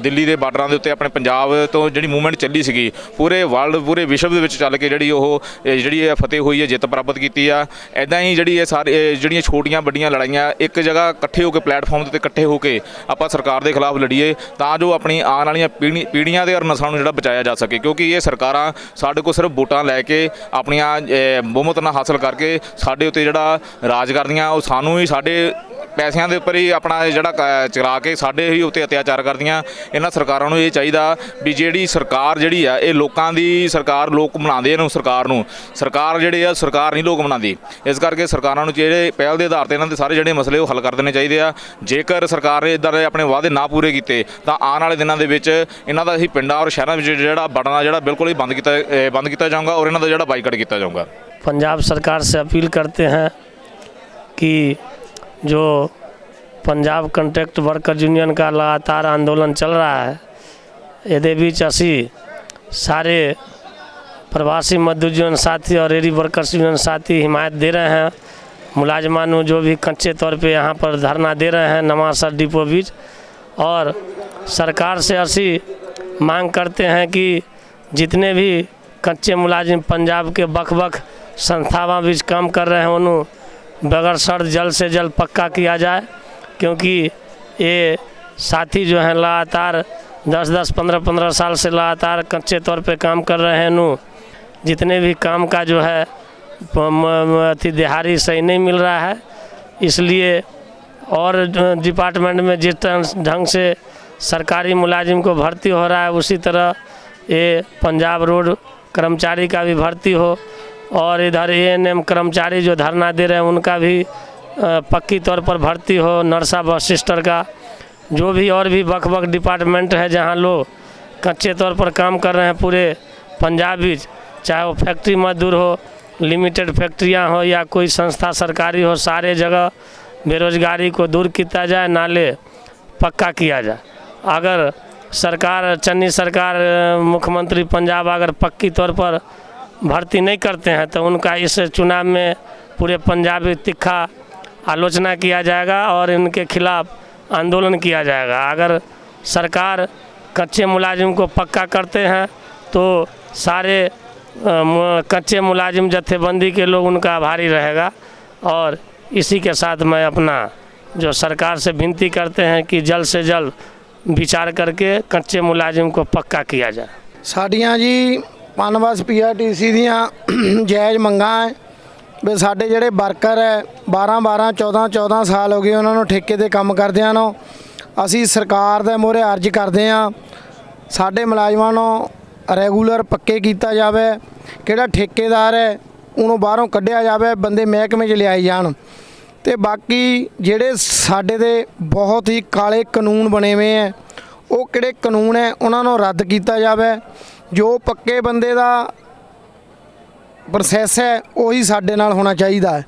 ਦਿੱਲੀ ਦੇ ਬਾਰਡਰਾਂ ਦੇ ਉੱਤੇ ਆਪਣੇ ਪੰਜਾਬ ਤੋਂ ਜਿਹੜੀ ਮੂਵਮੈਂਟ ਚੱਲੀ ਸੀਗੀ ਪੂਰੇ ਵਰਲਡ ਪੂਰੇ ਵਿਸ਼ਵ ਦੇ ਵਿੱਚ ਚੱਲ ਕੇ ਜਿਹੜੀ ਉਹ ਜਿਹੜੀ ਫਤਿਹ ਹੋਈ ਹੈ, ਜਿੱਤ ਪ੍ਰਾਪਤ ਕੀਤੀ ਆ। ਇੱਦਾਂ ਹੀ ਜਿਹੜੀ ਇਹ ਸਾਰੇ ਜਿਹੜੀਆਂ ਛੋਟੀਆਂ ਵੱਡੀਆਂ ਲੜਾਈਆਂ ਇੱਕ ਜਗ੍ਹਾ ਇਕੱਠੇ ਹੋ ਕੇ ਪਲੇਟਫਾਰਮ ਦੇ ਉੱਤੇ ਇਕੱਠੇ ਹੋ ਕੇ ਆਪਾਂ ਸਰਕਾਰ ਦੇ ਖਿਲਾਫ ਲੜੀਏ ਤਾਂ ਜੋ ਆਪਣੀ ਆਉਣ ਵਾਲੀਆਂ ਪੀੜ੍ਹੀਆਂ ਦੇ ਔਰ ਨਸਲਾਂ ਨੂੰ ਜਿਹੜਾ ਬਚਾਇਆ ਜਾ ਸਕੇ। ਕਿਉਂਕਿ ਇਹ ਸਰਕਾਰਾਂ ਸਾਡੇ ਕੋਲ ਸਿਰਫ ਵੋਟਾਂ ਲੈ ਕੇ ਆਪਣੀਆਂ ਬਹੁਮਤ ਨਾਲ ਹਾਸਲ ਕਰਕੇ ਸਾਡੇ ਉੱਤੇ ਜਿਹੜਾ ਰਾਜ ਕਰਦੀਆਂ, ਉਹ ਸਾਨੂੰ ਹੀ ਸਾਡੇ ਪੈਸਿਆਂ ਦੇ ਉੱਪਰ ਹੀ ਆਪਣਾ ਜਿਹੜਾ ਚਲਾ ਕੇ ਸਾਡੇ ਹੀ ਉੱਤੇ ਅਤਿਆਚਾਰ ਕਰਦੀਆਂ। ਇਹਨਾਂ ਸਰਕਾਰਾਂ ਨੂੰ ਇਹ ਚਾਹੀਦਾ ਵੀ ਜਿਹੜੀ ਸਰਕਾਰ ਜਿਹੜੀ ਆ ਇਹ ਲੋਕਾਂ ਦੀ ਸਰਕਾਰ, ਲੋਕ ਬਣਾਉਂਦੇ ਇਹਨੂੰ ਸਰਕਾਰ ਨੂੰ, ਸਰਕਾਰ ਜਿਹੜੇ ਆ ਸਰਕਾਰ ਨਹੀਂ ਲੋਕ ਬਣਾਉਂਦੀ। ਇਸ ਕਰਕੇ ਸਰਕਾਰਾਂ ਨੂੰ ਜਿਹੜੇ ਪਹਿਲ ਦੇ ਆਧਾਰ 'ਤੇ ਇਹਨਾਂ ਦੇ ਸਾਰੇ ਜਿਹੜੇ ਮਸਲੇ ਉਹ ਹੱਲ ਕਰ ਦੇਣੇ ਚਾਹੀਦੇ ਆ। ਜੇਕਰ ਸਰਕਾਰ ਨੇ ਇੱਦਾਂ ਦੇ ਆਪਣੇ ਵਾਅਦੇ ਨਾ ਪੂਰੇ ਕੀਤੇ ਤਾਂ ਆਉਣ ਵਾਲੇ ਦਿਨਾਂ ਦੇ ਵਿੱਚ ਇਹਨਾਂ ਦਾ ਅਸੀਂ ਪਿੰਡਾਂ ਔਰ ਸ਼ਹਿਰਾਂ ਵਿੱਚ ਜਿਹੜਾ ਵੜਨਾ ਜਿਹੜਾ ਬਿਲਕੁਲ ਹੀ ਬੰਦ ਕੀਤਾ ਜਾਊਗਾ ਔਰ ਇਹਨਾਂ ਦਾ ਜਿਹੜਾ ਬਾਈਕਾਟ ਕੀਤਾ ਜਾਊਗਾ। पंजाब सरकार से अपील करते हैं कि जो पंजाब कंट्रैक्ट वर्कर यूनियन का लगातार आंदोलन चल रहा है, ਇਹਦੇ ਵਿੱਚ ਅਸੀਂ सारे प्रवासी मजदूर यूनियन साथी और रेडी वर्कर्स यूनियन साथी हिमायत दे रहे हैं। मुलाजमान जो भी कच्चे तौर पे यहाँ पर धरना दे रहे हैं नवांसर डिपो बीच, और सरकार से असी मांग करते हैं कि जितने भी कच्चे मुलाजिम पंजाब के बख संस्थावां बीच काम कर रहे हैं उन्होंने बगैर शर्त जल्द से जल्द पक्का किया जाए। क्योंकि ये साथी जो हैं लगातार 10-10, 15-15 साल से लगातार कच्चे तौर पे काम कर रहे हैं। नु जितने भी काम का जो है दिहाड़ी सही नहीं मिल रहा है, इसलिए और डिपार्टमेंट में जिस ढंग से सरकारी मुलाजिम को भर्ती हो रहा है उसी तरह ये पंजाब रोड कर्मचारी का भी भर्ती हो, और इधर ANM कर्मचारी जो धरना दे रहे हैं उनका भी पक्की तौर पर भर्ती हो। नर्सा बस सिस्टर का जो भी और भी बख डिपार्टमेंट है जहां लोग कच्चे तौर पर काम कर रहे हैं पूरे पंजाब में, चाहे वो फैक्ट्री मजदूर हो, लिमिटेड फैक्ट्रियां हो या कोई संस्था सरकारी हो, सारे जगह बेरोजगारी को दूर किया जाए, नाले पक्का किया जाए। अगर सरकार चन्नी सरकार मुख्यमंत्री पंजाब अगर पक्की तौर पर भर्ती नहीं करते हैं तो उनका इस चुनाव में पूरे पंजाब में तीखा आलोचना किया जाएगा और इनके खिलाफ आंदोलन किया जाएगा। अगर सरकार कच्चे मुलाजिम को पक्का करते हैं तो सारे कच्चे मुलाजिम जत्थेबंदी के लोग उनका आभारी रहेगा। और इसी के साथ मैं अपना जो सरकार से विनती करते हैं कि जल्द से जल्द विचार करके कच्चे मुलाजिम को पक्का किया जाए। ਸਾਡੀਆਂ ਜੀ ਪਨਬਸ PRTC ਦੀਆਂ ਜਾਇਜ਼ ਮੰਗਾਂ ਹੈ ਵੀ ਸਾਡੇ ਜਿਹੜੇ ਵਰਕਰ ਹੈ 12 14 ਸਾਲ ਹੋ ਗਏ ਉਹਨਾਂ ਨੂੰ ਠੇਕੇ ਤੇ ਕੰਮ ਕਰਦਿਆਂ ਨੂੰ ਅਸੀਂ ਸਰਕਾਰ ਦੇ ਮੂਹਰੇ ਅਰਜ਼ ਕਰਦੇ ਹਾਂ ਸਾਡੇ ਮੁਲਾਜ਼ਮਾਂ ਨੂੰ ਰੈਗੂਲਰ ਪੱਕੇ ਕੀਤਾ ਜਾਵੇ। ਕਿਹੜਾ ਠੇਕੇਦਾਰ ਹੈ ਉਹਨੂੰ ਬਾਹਰੋਂ ਕੱਢਿਆ ਜਾਵੇ, ਬੰਦੇ ਮਹਿਕਮੇ 'ਚ ਲਿਆਏ ਜਾਣ। ਤੇ ਬਾਕੀ ਜਿਹੜੇ ਸਾਡੇ ਤੇ ਬਹੁਤ ਹੀ ਕਾਲੇ ਕਾਨੂੰਨ ਬਣੇ ਹੋਏ ਹੈ ਉਹ ਕਿਹੜੇ ਕਾਨੂੰਨ ਹੈ ਉਹਨਾਂ ਨੂੰ ਰੱਦ ਕੀਤਾ ਜਾਵੇ। ਜੋ ਪੱਕੇ ਬੰਦੇ ਦਾ ਪ੍ਰੋਸੈਸ ਹੈ ਉਹੀ ਸਾਡੇ ਨਾਲ ਹੋਣਾ ਚਾਹੀਦਾ ਹੈ।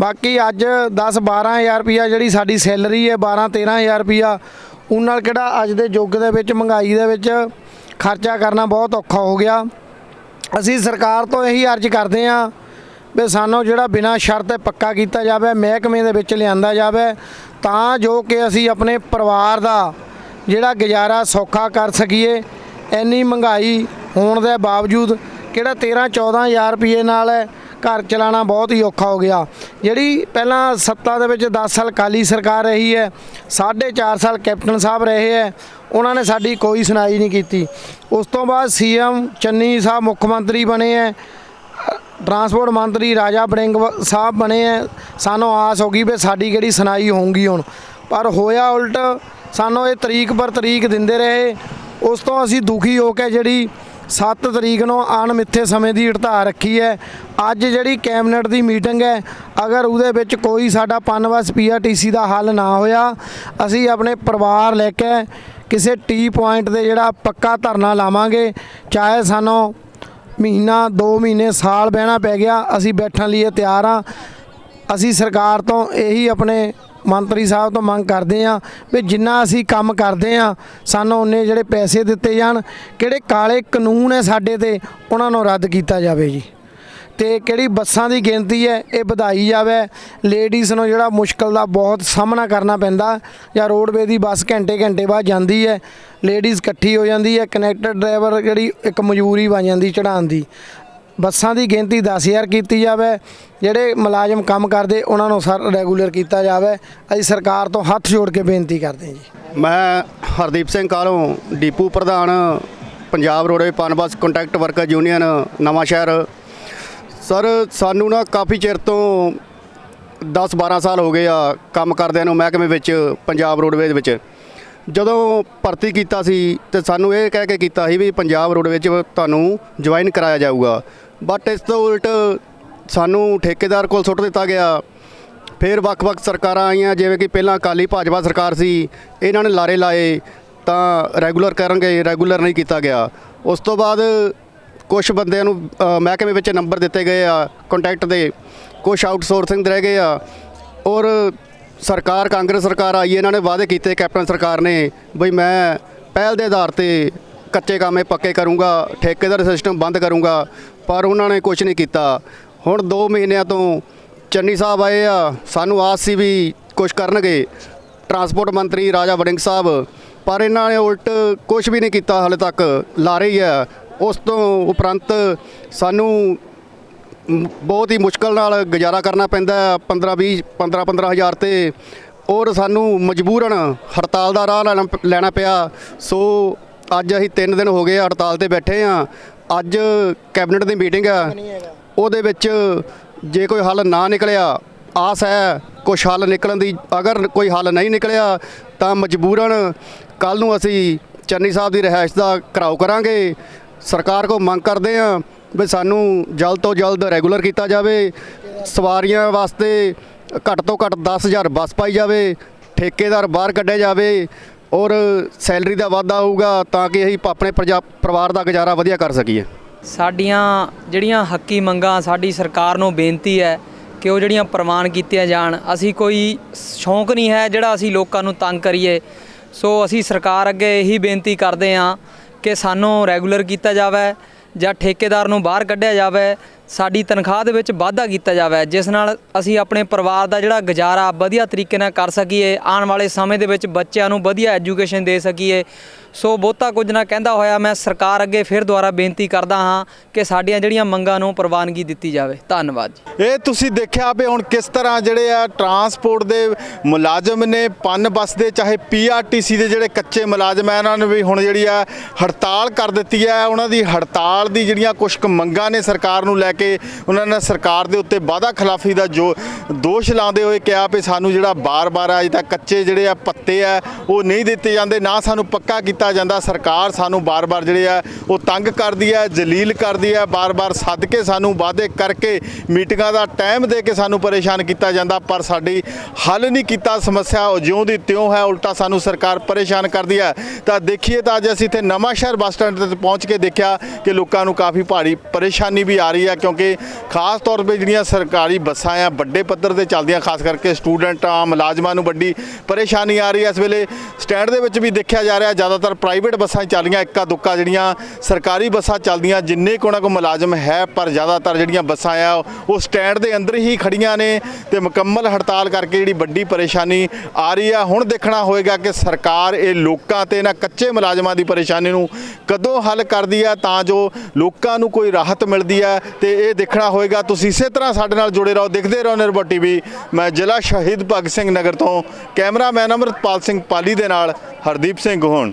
ਬਾਕੀ ਅੱਜ 10-12 ਹਜ਼ਾਰ ਰੁਪਈਆ ਜਿਹੜੀ ਸਾਡੀ ਸੈਲਰੀ ਹੈ 12-13 ਹਜ਼ਾਰ ਰੁਪਈਆ ਉਹਨਾਂ ਨਾਲ ਕਿਹੜਾ ਅੱਜ ਦੇ ਯੁੱਗ ਦੇ ਵਿੱਚ ਮਹਿੰਗਾਈ ਦੇ ਵਿੱਚ ਖਰਚਾ ਕਰਨਾ ਬਹੁਤ ਔਖਾ ਹੋ ਗਿਆ। ਅਸੀਂ ਸਰਕਾਰ ਤੋਂ ਇਹੀ ਅਰਜ਼ ਕਰਦੇ ਹਾਂ ਵੀ ਸਾਨੂੰ ਜਿਹੜਾ ਬਿਨਾਂ ਸ਼ਰਤ ਪੱਕਾ ਕੀਤਾ ਜਾਵੇ, ਮਹਿਕਮੇ ਦੇ ਵਿੱਚ ਲਿਆਂਦਾ ਜਾਵੇ ਤਾਂ ਜੋ ਕਿ ਅਸੀਂ ਆਪਣੇ ਪਰਿਵਾਰ ਦਾ ਜਿਹੜਾ ਗੁਜ਼ਾਰਾ ਸੌਖਾ ਕਰ ਸਕੀਏ। ਇੰਨੀ ਮਹਿੰਗਾਈ ਹੋਣ ਦੇ ਬਾਵਜੂਦ ਕਿਹੜਾ 13-14 ਹਜ਼ਾਰ ਰੁਪਏ ਨਾਲ ਘਰ ਚਲਾਉਣਾ ਬਹੁਤ ਹੀ ਔਖਾ ਹੋ ਗਿਆ। ਜਿਹੜੀ ਪਹਿਲਾਂ ਸੱਤਾ ਦੇ ਵਿੱਚ 10 ਸਾਲ ਅਕਾਲੀ ਸਰਕਾਰ ਰਹੀ ਹੈ, 4.5 ਸਾਲ ਕੈਪਟਨ ਸਾਹਿਬ ਰਹੇ ਹੈ, ਉਹਨਾਂ ਨੇ ਸਾਡੀ ਕੋਈ ਸੁਣਾਈ ਨਹੀਂ ਕੀਤੀ। ਉਸ ਤੋਂ ਬਾਅਦ CM ਚੰਨੀ ਸਾਹਿਬ ਮੁੱਖ ਮੰਤਰੀ ਬਣੇ ਹੈ, ਟਰਾਂਸਪੋਰਟ ਮੰਤਰੀ ਰਾਜਾ ਵੜਿੰਗ ਸਾਹਿਬ ਬਣੇ ਹੈ। ਸਾਨੂੰ ਆਸ ਹੋ ਗਈ ਵੀ ਸਾਡੀ ਕਿਹੜੀ ਸੁਣਾਈ ਹੋਊਗੀ ਹੁਣ, ਪਰ ਹੋਇਆ ਉਲਟ। ਸਾਨੂੰ ਇਹ ਤਰੀਕ ਪਰ ਤਰੀਕ ਦਿੰਦੇ ਰਹੇ। ਉਸ ਤੋਂ ਅਸੀਂ ਦੁਖੀ ਹੋ ਕੇ ਜਿਹੜੀ 7 ਤਰੀਕ ਨੂੰ ਅਣਮਿੱਥੇ ਸਮੇਂ ਦੀ ਹੜਤਾਲ ਰੱਖੀ ਹੈ। ਅੱਜ ਜਿਹੜੀ ਕੈਬਨਿਟ ਦੀ ਮੀਟਿੰਗ ਹੈ, ਅਗਰ ਉਹਦੇ ਵਿੱਚ ਕੋਈ ਸਾਡਾ ਪਨਬਸ PRTC ਦਾ ਹੱਲ ਨਾ ਹੋਇਆ ਅਸੀਂ ਆਪਣੇ ਪਰਿਵਾਰ ਲੈ ਕੇ ਕਿਸੇ ਟੀ ਪੁਆਇੰਟ ਤੇ ਜਿਹੜਾ ਪੱਕਾ ਧਰਨਾ ਲਾਵਾਂਗੇ। ਚਾਹੇ ਸਾਨੂੰ ਮਹੀਨਾ 2 ਮਹੀਨੇ ਸਾਲ ਬਹਿਣਾ ਪੈ ਗਿਆ, ਅਸੀਂ ਬੈਠਣ ਲਈ ਤਿਆਰ ਹਾਂ। ਅਸੀਂ ਸਰਕਾਰ ਤੋਂ ਇਹੀ ਆਪਣੇ ਮੰਤਰੀ ਸਾਹਿਬ ਤੋਂ ਮੰਗ ਕਰਦੇ ਹਾਂ ਵੀ ਜਿੰਨਾ ਅਸੀਂ ਕੰਮ ਕਰਦੇ ਹਾਂ ਸਾਨੂੰ ਉਹਨੇ ਜਿਹੜੇ ਪੈਸੇ ਦਿੱਤੇ ਜਾਣ। ਕਿਹੜੇ ਕਾਲੇ ਕਾਨੂੰਨ ਹੈ ਸਾਡੇ ਤੇ ਉਹਨਾਂ ਨੂੰ ਰੱਦ ਕੀਤਾ ਜਾਵੇ ਜੀ। ਤੇ ਕਿਹੜੀ ਬੱਸਾਂ ਦੀ ਗਿਣਤੀ ਹੈ ਇਹ ਵਧਾਈ ਜਾਵੇ। ਲੇਡੀਜ਼ ਨੂੰ ਜਿਹੜਾ ਮੁਸ਼ਕਲ ਦਾ ਬਹੁਤ ਸਾਹਮਣਾ ਕਰਨਾ ਪੈਂਦਾ, ਜਾਂ ਰੋਡਵੇ ਦੀ ਬੱਸ ਘੰਟੇ ਬਾਅਦ ਜਾਂਦੀ ਹੈ, ਲੇਡੀਜ਼ ਇਕੱਠੀ ਹੋ ਜਾਂਦੀ ਹੈ, ਕਨੈਕਟਰ ਡਰਾਈਵਰ ਜਿਹੜੀ ਇੱਕ ਮਜ਼ਦੂਰੀ ਬਣ ਜਾਂਦੀ ਚੜਾਉਣ ਦੀ। ਬੱਸਾਂ ਦੀ ਗਿਣਤੀ 10,000 ਕੀਤੀ ਜਾਵੇ। ਜਿਹੜੇ ਮੁਲਾਜ਼ਮ ਕੰਮ ਕਰਦੇ ਉਹਨਾਂ ਨੂੰ ਸਰ ਰੈਗੂਲਰ ਕੀਤਾ ਜਾਵੇ। ਅਸੀਂ ਸਰਕਾਰ ਤੋਂ ਹੱਥ ਜੋੜ ਕੇ ਬੇਨਤੀ ਕਰਦੇ ਹਾਂ ਜੀ। ਮੈਂ ਹਰਦੀਪ ਸਿੰਘ ਕਾਲੋਂ ਡੀਪੂ ਪ੍ਰਧਾਨ Punjab roadway Punbus contract worker union ਨਵਾਂ ਸ਼ਹਿਰ। ਸਰ ਸਾਨੂੰ ਨਾ ਕਾਫੀ ਚਿਰ ਤੋਂ 10-12 ਸਾਲ ਹੋ ਗਏ ਆ ਕੰਮ ਕਰਦਿਆਂ ਨੂੰ ਮਹਿਕਮੇ ਵਿੱਚ ਪੰਜਾਬ ਰੋਡਵੇਜ਼ ਵਿੱਚ। ਜਦੋਂ ਭਰਤੀ ਕੀਤਾ ਸੀ ਤੇ ਸਾਨੂੰ ਇਹ ਕਹਿ ਕੇ ਕੀਤਾ ਸੀ ਵੀ ਪੰਜਾਬ ਰੋਡਵੇਜ਼ 'ਚ ਤੁਹਾਨੂੰ ਜੁਆਇਨ ਕਰਾਇਆ ਜਾਊਗਾ, ਬਟ ਇਸ ਤੋਂ ਉਲਟ ਸਾਨੂੰ ਠੇਕੇਦਾਰ ਕੋਲ ਸੁੱਟ ਦਿੱਤਾ ਗਿਆ। ਫਿਰ ਵੱਖ-ਵੱਖ ਸਰਕਾਰਾਂ ਆਈਆਂ, ਜਿਵੇਂ ਕਿ ਪਹਿਲਾਂ ਅਕਾਲੀ ਭਾਜਪਾ ਸਰਕਾਰ ਸੀ, ਇਹਨਾਂ ਨੇ ਲਾਰੇ ਲਾਏ ਤਾਂ ਰੈਗੂਲਰ ਕਰਨਗੇ, ਰੈਗੂਲਰ ਨਹੀਂ ਕੀਤਾ ਗਿਆ। ਉਸ ਤੋਂ ਬਾਅਦ ਕੁਝ ਬੰਦਿਆਂ ਨੂੰ ਮਹਿਕਮੇ ਵਿੱਚ ਨੰਬਰ ਦਿੱਤੇ ਗਏ ਆ ਕੰਟੈਕਟ ਦੇ, ਕੁਝ ਆਊਟਸੋਰਸਿੰਗ ਦੇ ਰਹਿ ਗਏ ਆ। ਔਰ ਸਰਕਾਰ ਕਾਂਗਰਸ ਸਰਕਾਰ ਆਈ, ਇਹਨਾਂ ਨੇ ਵਾਅਦੇ ਕੀਤੇ ਕੈਪਟਨ ਸਰਕਾਰ ਨੇ ਬਈ ਮੈਂ ਪਹਿਲ ਦੇ ਆਧਾਰ ਤੇ ਕੱਚੇ ਕਾਮੇ ਪੱਕੇ ਕਰੂੰਗਾ, ਠੇਕੇਦਾਰ ਸਿਸਟਮ ਬੰਦ ਕਰੂੰਗਾ, ਪਰ ਉਹਨਾਂ ਨੇ ਕੁਝ ਨਹੀਂ ਕੀਤਾ। ਹੁਣ 2 ਮਹੀਨਿਆਂ ਤੋਂ ਚੰਨੀ ਸਾਹਿਬ ਆਏ ਆ, ਸਾਨੂੰ ਆਸ ਸੀ ਵੀ ਕੁਝ ਕਰਨਗੇ, ਟਰਾਂਸਪੋਰਟ ਮੰਤਰੀ ਰਾਜਾ ਵੜਿੰਗ ਸਾਹਿਬ, ਪਰ ਇਹਨਾਂ ਨੇ ਉਲਟ ਕੁਝ ਵੀ ਨਹੀਂ ਕੀਤਾ, ਹਾਲੇ ਤੱਕ ਲਾਰੇ ਹੀ ਆ। ਉਸ ਤੋਂ ਉਪਰੰਤ ਸਾਨੂੰ ਬਹੁਤ ਹੀ ਮੁਸ਼ਕਲ ਨਾਲ ਗੁਜ਼ਾਰਾ ਕਰਨਾ ਪੈਂਦਾ 15 ਹਜ਼ਾਰ ਤੇ, ਔਰ ਸਾਨੂੰ ਮਜਬੂਰਨ ਹੜਤਾਲ ਦਾ ਰਾਹ ਲੈਣਾ ਪਿਆ। ਸੋ ਅੱਜ ਅਸੀਂ 3 ਦਿਨ ਹੋ ਗਏ ਹੜਤਾਲ ਤੇ ਬੈਠੇ ਆ। ਅੱਜ ਕੈਬਨਿਟ ਦੀ ਮੀਟਿੰਗ ਆ, ਉਹਦੇ ਵਿੱਚ ਜੇ ਕੋਈ ਹੱਲ ਨਾ ਨਿਕਲਿਆ, ਆਸ ਹੈ ਕੁਛ ਹੱਲ ਨਿਕਲਣ ਦੀ। ਅਗਰ ਕੋਈ ਹੱਲ ਨਹੀਂ ਨਿਕਲਿਆ ਤਾਂ ਮਜਬੂਰਨ ਕੱਲ ਨੂੰ ਅਸੀਂ ਚੰਨੀ ਸਾਹਿਬ ਦੀ ਰਿਹਾਇਸ਼ ਦਾ ਘਿਰਾਓ ਕਰਾਂਗੇ। ਸਰਕਾਰ ਕੋਲ ਮੰਗ ਕਰਦੇ ਹਾਂ ਵੀ ਸਾਨੂੰ ਜਲਦ ਤੋਂ ਜਲਦ ਰੈਗੂਲਰ ਕੀਤਾ ਜਾਵੇ। ਸਵਾਰੀਆਂ ਵਾਸਤੇ ਘੱਟ ਤੋਂ ਘੱਟ 10,000 ਬੱਸ ਪਾਈ ਜਾਵੇ, ਠੇਕੇਦਾਰ ਬਾਹਰ ਕੱਢਿਆ ਜਾਵੇ, ਔਰ ਸੈਲਰੀ ਦਾ ਵਾਧਾ ਹੋਊਗਾ ਤਾਂ ਕਿ ਅਸੀਂ ਆਪਣੇ ਪਰਿਵਾਰ ਦਾ ਗੁਜ਼ਾਰਾ ਵਧੀਆ ਕਰ ਸਕੀਏ। ਸਾਡੀਆਂ ਜਿਹੜੀਆਂ ਹੱਕੀ ਮੰਗਾਂ, ਸਾਡੀ ਸਰਕਾਰ ਨੂੰ ਬੇਨਤੀ ਹੈ ਕਿ ਉਹ ਜਿਹੜੀਆਂ ਪ੍ਰਵਾਨ ਕੀਤੀਆਂ ਜਾਣ। ਅਸੀਂ ਕੋਈ ਸ਼ੌਂਕ ਨਹੀਂ ਹੈ ਜਿਹੜਾ ਅਸੀਂ ਲੋਕਾਂ ਨੂੰ ਤੰਗ ਕਰੀਏ। ਸੋ ਅਸੀਂ ਸਰਕਾਰ ਅੱਗੇ ਇਹੀ ਬੇਨਤੀ ਕਰਦੇ ਹਾਂ ਕਿ ਸਾਨੂੰ ਰੈਗੂਲਰ ਕੀਤਾ ਜਾਵੇ ਜਾਂ ਠੇਕੇਦਾਰ ਨੂੰ ਬਾਹਰ ਕੱਢਿਆ ਜਾਵੇ, ਸਾਡੀ ਤਨਖਾਹ ਦੇ ਵਿੱਚ ਵਾਧਾ ਕੀਤਾ ਜਾਵੇ, ਜਿਸ ਨਾਲ ਅਸੀਂ ਆਪਣੇ ਪਰਿਵਾਰ ਦਾ ਜਿਹੜਾ ਗੁਜ਼ਾਰਾ ਵਧੀਆ ਤਰੀਕੇ ਨਾਲ ਕਰ ਸਕੀਏ, ਆਉਣ ਵਾਲੇ ਸਮੇਂ ਦੇ ਵਿੱਚ ਬੱਚਿਆਂ ਨੂੰ ਵਧੀਆ ਐਜੂਕੇਸ਼ਨ ਦੇ ਸਕੀਏ। ਸੋ ਬਹੁਤਾ ਕੁਝ ਨਾ ਕਹਿੰਦਾ ਹੋਇਆ ਮੈਂ ਸਰਕਾਰ ਅੱਗੇ ਫਿਰ ਦੁਬਾਰਾ ਬੇਨਤੀ ਕਰਦਾ ਹਾਂ ਕਿ ਸਾਡੀਆਂ ਜਿਹੜੀਆਂ ਮੰਗਾਂ ਨੂੰ ਪ੍ਰਵਾਨਗੀ ਦਿੱਤੀ ਜਾਵੇ। ਧੰਨਵਾਦ ਜੀ। ਇਹ ਤੁਸੀਂ ਦੇਖਿਆ ਵੀ ਹੁਣ ਕਿਸ ਤਰ੍ਹਾਂ ਜਿਹੜੇ ਆ ਟਰਾਂਸਪੋਰਟ ਦੇ ਮੁਲਾਜ਼ਮ ਨੇ, ਪਨ ਬੱਸ ਦੇ ਚਾਹੇ PRTC ਦੇ ਜਿਹੜੇ ਕੱਚੇ ਮੁਲਾਜ਼ਮ ਆ, ਇਹਨਾਂ ਨੇ ਵੀ ਹੁਣ ਜਿਹੜੀ ਆ ਹੜਤਾਲ ਕਰ ਦਿੱਤੀ ਹੈ। ਉਹਨਾਂ ਦੀ ਹੜਤਾਲ ਦੀ ਜਿਹੜੀਆਂ ਕੁਝ ਕੁ ਮੰਗਾਂ ਨੇ ਸਰਕਾਰ ਨੂੰ ਲੈ ਕੇ, ਉਹਨਾਂ ਨੇ ਸਰਕਾਰ ਦੇ ਉੱਤੇ ਵਾਅਦਾ ਖਿਲਾਫੀ ਦਾ ਜੋ ਦੋਸ਼ ਲਾਉਂਦੇ ਹੋਏ ਕਿਹਾ ਵੀ ਸਾਨੂੰ ਜਿਹੜਾ ਬਾਰ-ਬਾਰ ਅਜੇ ਤੱਕ ਕੱਚੇ ਜਿਹੜੇ ਆ ਪੱਤੇ ਆ ਉਹ ਨਹੀਂ ਦਿੱਤੇ ਜਾਂਦੇ, ਨਾ ਸਾਨੂੰ ਪੱਕਾ ਕੀਤਾ ਜਾਂਦਾ। ਸਰਕਾਰ ਸਾਨੂੰ ਬਾਰ-ਬਾਰ ਜਿਹੜੇ ਆ ਉਹ ਤੰਗ ਕਰਦੀ ਹੈ, ਜਲੀਲ ਕਰਦੀ ਹੈ, ਬਾਰ-ਬਾਰ ਸੱਦ ਕੇ ਸਾਨੂੰ ਵਾਅਦੇ ਕਰਕੇ ਮੀਟਿੰਗਾਂ ਦਾ ਟਾਈਮ ਦੇ ਕੇ ਸਾਨੂੰ ਪਰੇਸ਼ਾਨ ਕੀਤਾ ਜਾਂਦਾ, ਪਰ ਸਾਡੀ ਹੱਲ ਨਹੀਂ ਕੀਤਾ। ਸਮੱਸਿਆ ਉਹ ਜਿਉਂ ਦੀ ਤਿਉਂ ਹੈ, ਉਲਟਾ ਸਾਨੂੰ ਸਰਕਾਰ ਪਰੇਸ਼ਾਨ ਕਰਦੀ ਹੈ। ਤਾਂ ਦੇਖੀਏ ਤਾਂ ਅੱਜ ਅਸੀਂ ਇੱਥੇ ਨਵਾਂ ਸ਼ਹਿਰ ਬੱਸ ਸਟੈਂਡ ਤੇ ਪਹੁੰਚ ਕੇ ਦੇਖਿਆ ਕਿ ਲੋਕਾਂ ਨੂੰ ਕਾਫੀ ਭਾਰੀ ਪਰੇਸ਼ਾਨੀ ਵੀ ਆ ਰਹੀ ਹੈ, ਕਿਉਂਕਿ ਖਾਸ ਤੌਰ 'ਤੇ ਜਿਹੜੀਆਂ ਸਰਕਾਰੀ ਬੱਸਾਂ ਆ ਵੱਡੇ ਪੱਧਰ ਤੇ ਚੱਲਦੀਆਂ, ਖਾਸ ਕਰਕੇ ਸਟੂਡੈਂਟਾਂ ਮੁਲਾਜ਼ਮਾਂ ਨੂੰ ਵੱਡੀ ਪਰੇਸ਼ਾਨੀ ਆ ਰਹੀ ਹੈ। ਇਸ ਵੇਲੇ ਸਟੈਂਡ ਦੇ ਵਿੱਚ ਵੀ ਦੇਖਿਆ ਜਾ ਰਿਹਾ ਜ਼ਿਆਦਾਤਰ ਪ੍ਰਾਈਵੇਟ ਬੱਸਾਂ ਚੱਲ ਰਹੀਆਂ, ਇੱਕਾ ਦੁੱਕਾ ਜਿਹੜੀਆਂ ਸਰਕਾਰੀ ਬੱਸਾਂ ਚੱਲਦੀਆਂ ਜਿੰਨੇ ਕੋਣਾ ਕੋ ਮੁਲਾਜ਼ਮ ਹੈ, ਪਰ ਜ਼ਿਆਦਾਤਰ ਜਿਹੜੀਆਂ ਬੱਸਾਂ ਆ ਉਹ ਸਟੈਂਡ ਦੇ ਅੰਦਰ ਹੀ ਖੜੀਆਂ ਨੇ ਤੇ ਮੁਕੰਮਲ ਹੜਤਾਲ ਕਰਕੇ ਜਿਹੜੀ ਵੱਡੀ ਪਰੇਸ਼ਾਨੀ ਆ ਰਹੀ ਆ। ਹੁਣ ਦੇਖਣਾ ਹੋਏਗਾ ਕਿ ਸਰਕਾਰ ਇਹ ਲੋਕਾਂ ਤੇ ਇਹਨਾਂ ਕੱਚੇ ਮੁਲਾਜ਼ਮਾਂ ਦੀ ਪਰੇਸ਼ਾਨੀ ਨੂੰ ਕਦੋਂ ਹੱਲ ਕਰਦੀ ਆ ਤਾਂ ਜੋ ਲੋਕਾਂ ਨੂੰ ਕੋਈ ਰਾਹਤ ਮਿਲਦੀ ਹੈ, ਤੇ ਇਹ ਦੇਖਣਾ ਹੋਏਗਾ। ਤੁਸੀਂ ਇਸੇ ਤਰ੍ਹਾਂ ਸਾਡੇ ਨਾਲ ਜੁੜੇ ਰਹੋ, ਦੇਖਦੇ ਰਹੋ ਨਿਰਭਰ TV। ਮੈਂ ਜ਼ਿਲ੍ਹਾ ਸ਼ਹੀਦ ਭਗਤ ਸਿੰਘ ਨਗਰ ਤੋਂ ਕੈਮਰਾਮੈਨ ਅਮਰਤਪਾਲ ਸਿੰਘ ਪਾਲੀ ਦੇ ਨਾਲ ਹਰਦੀਪ ਸਿੰਘ ਗੋਹਣ।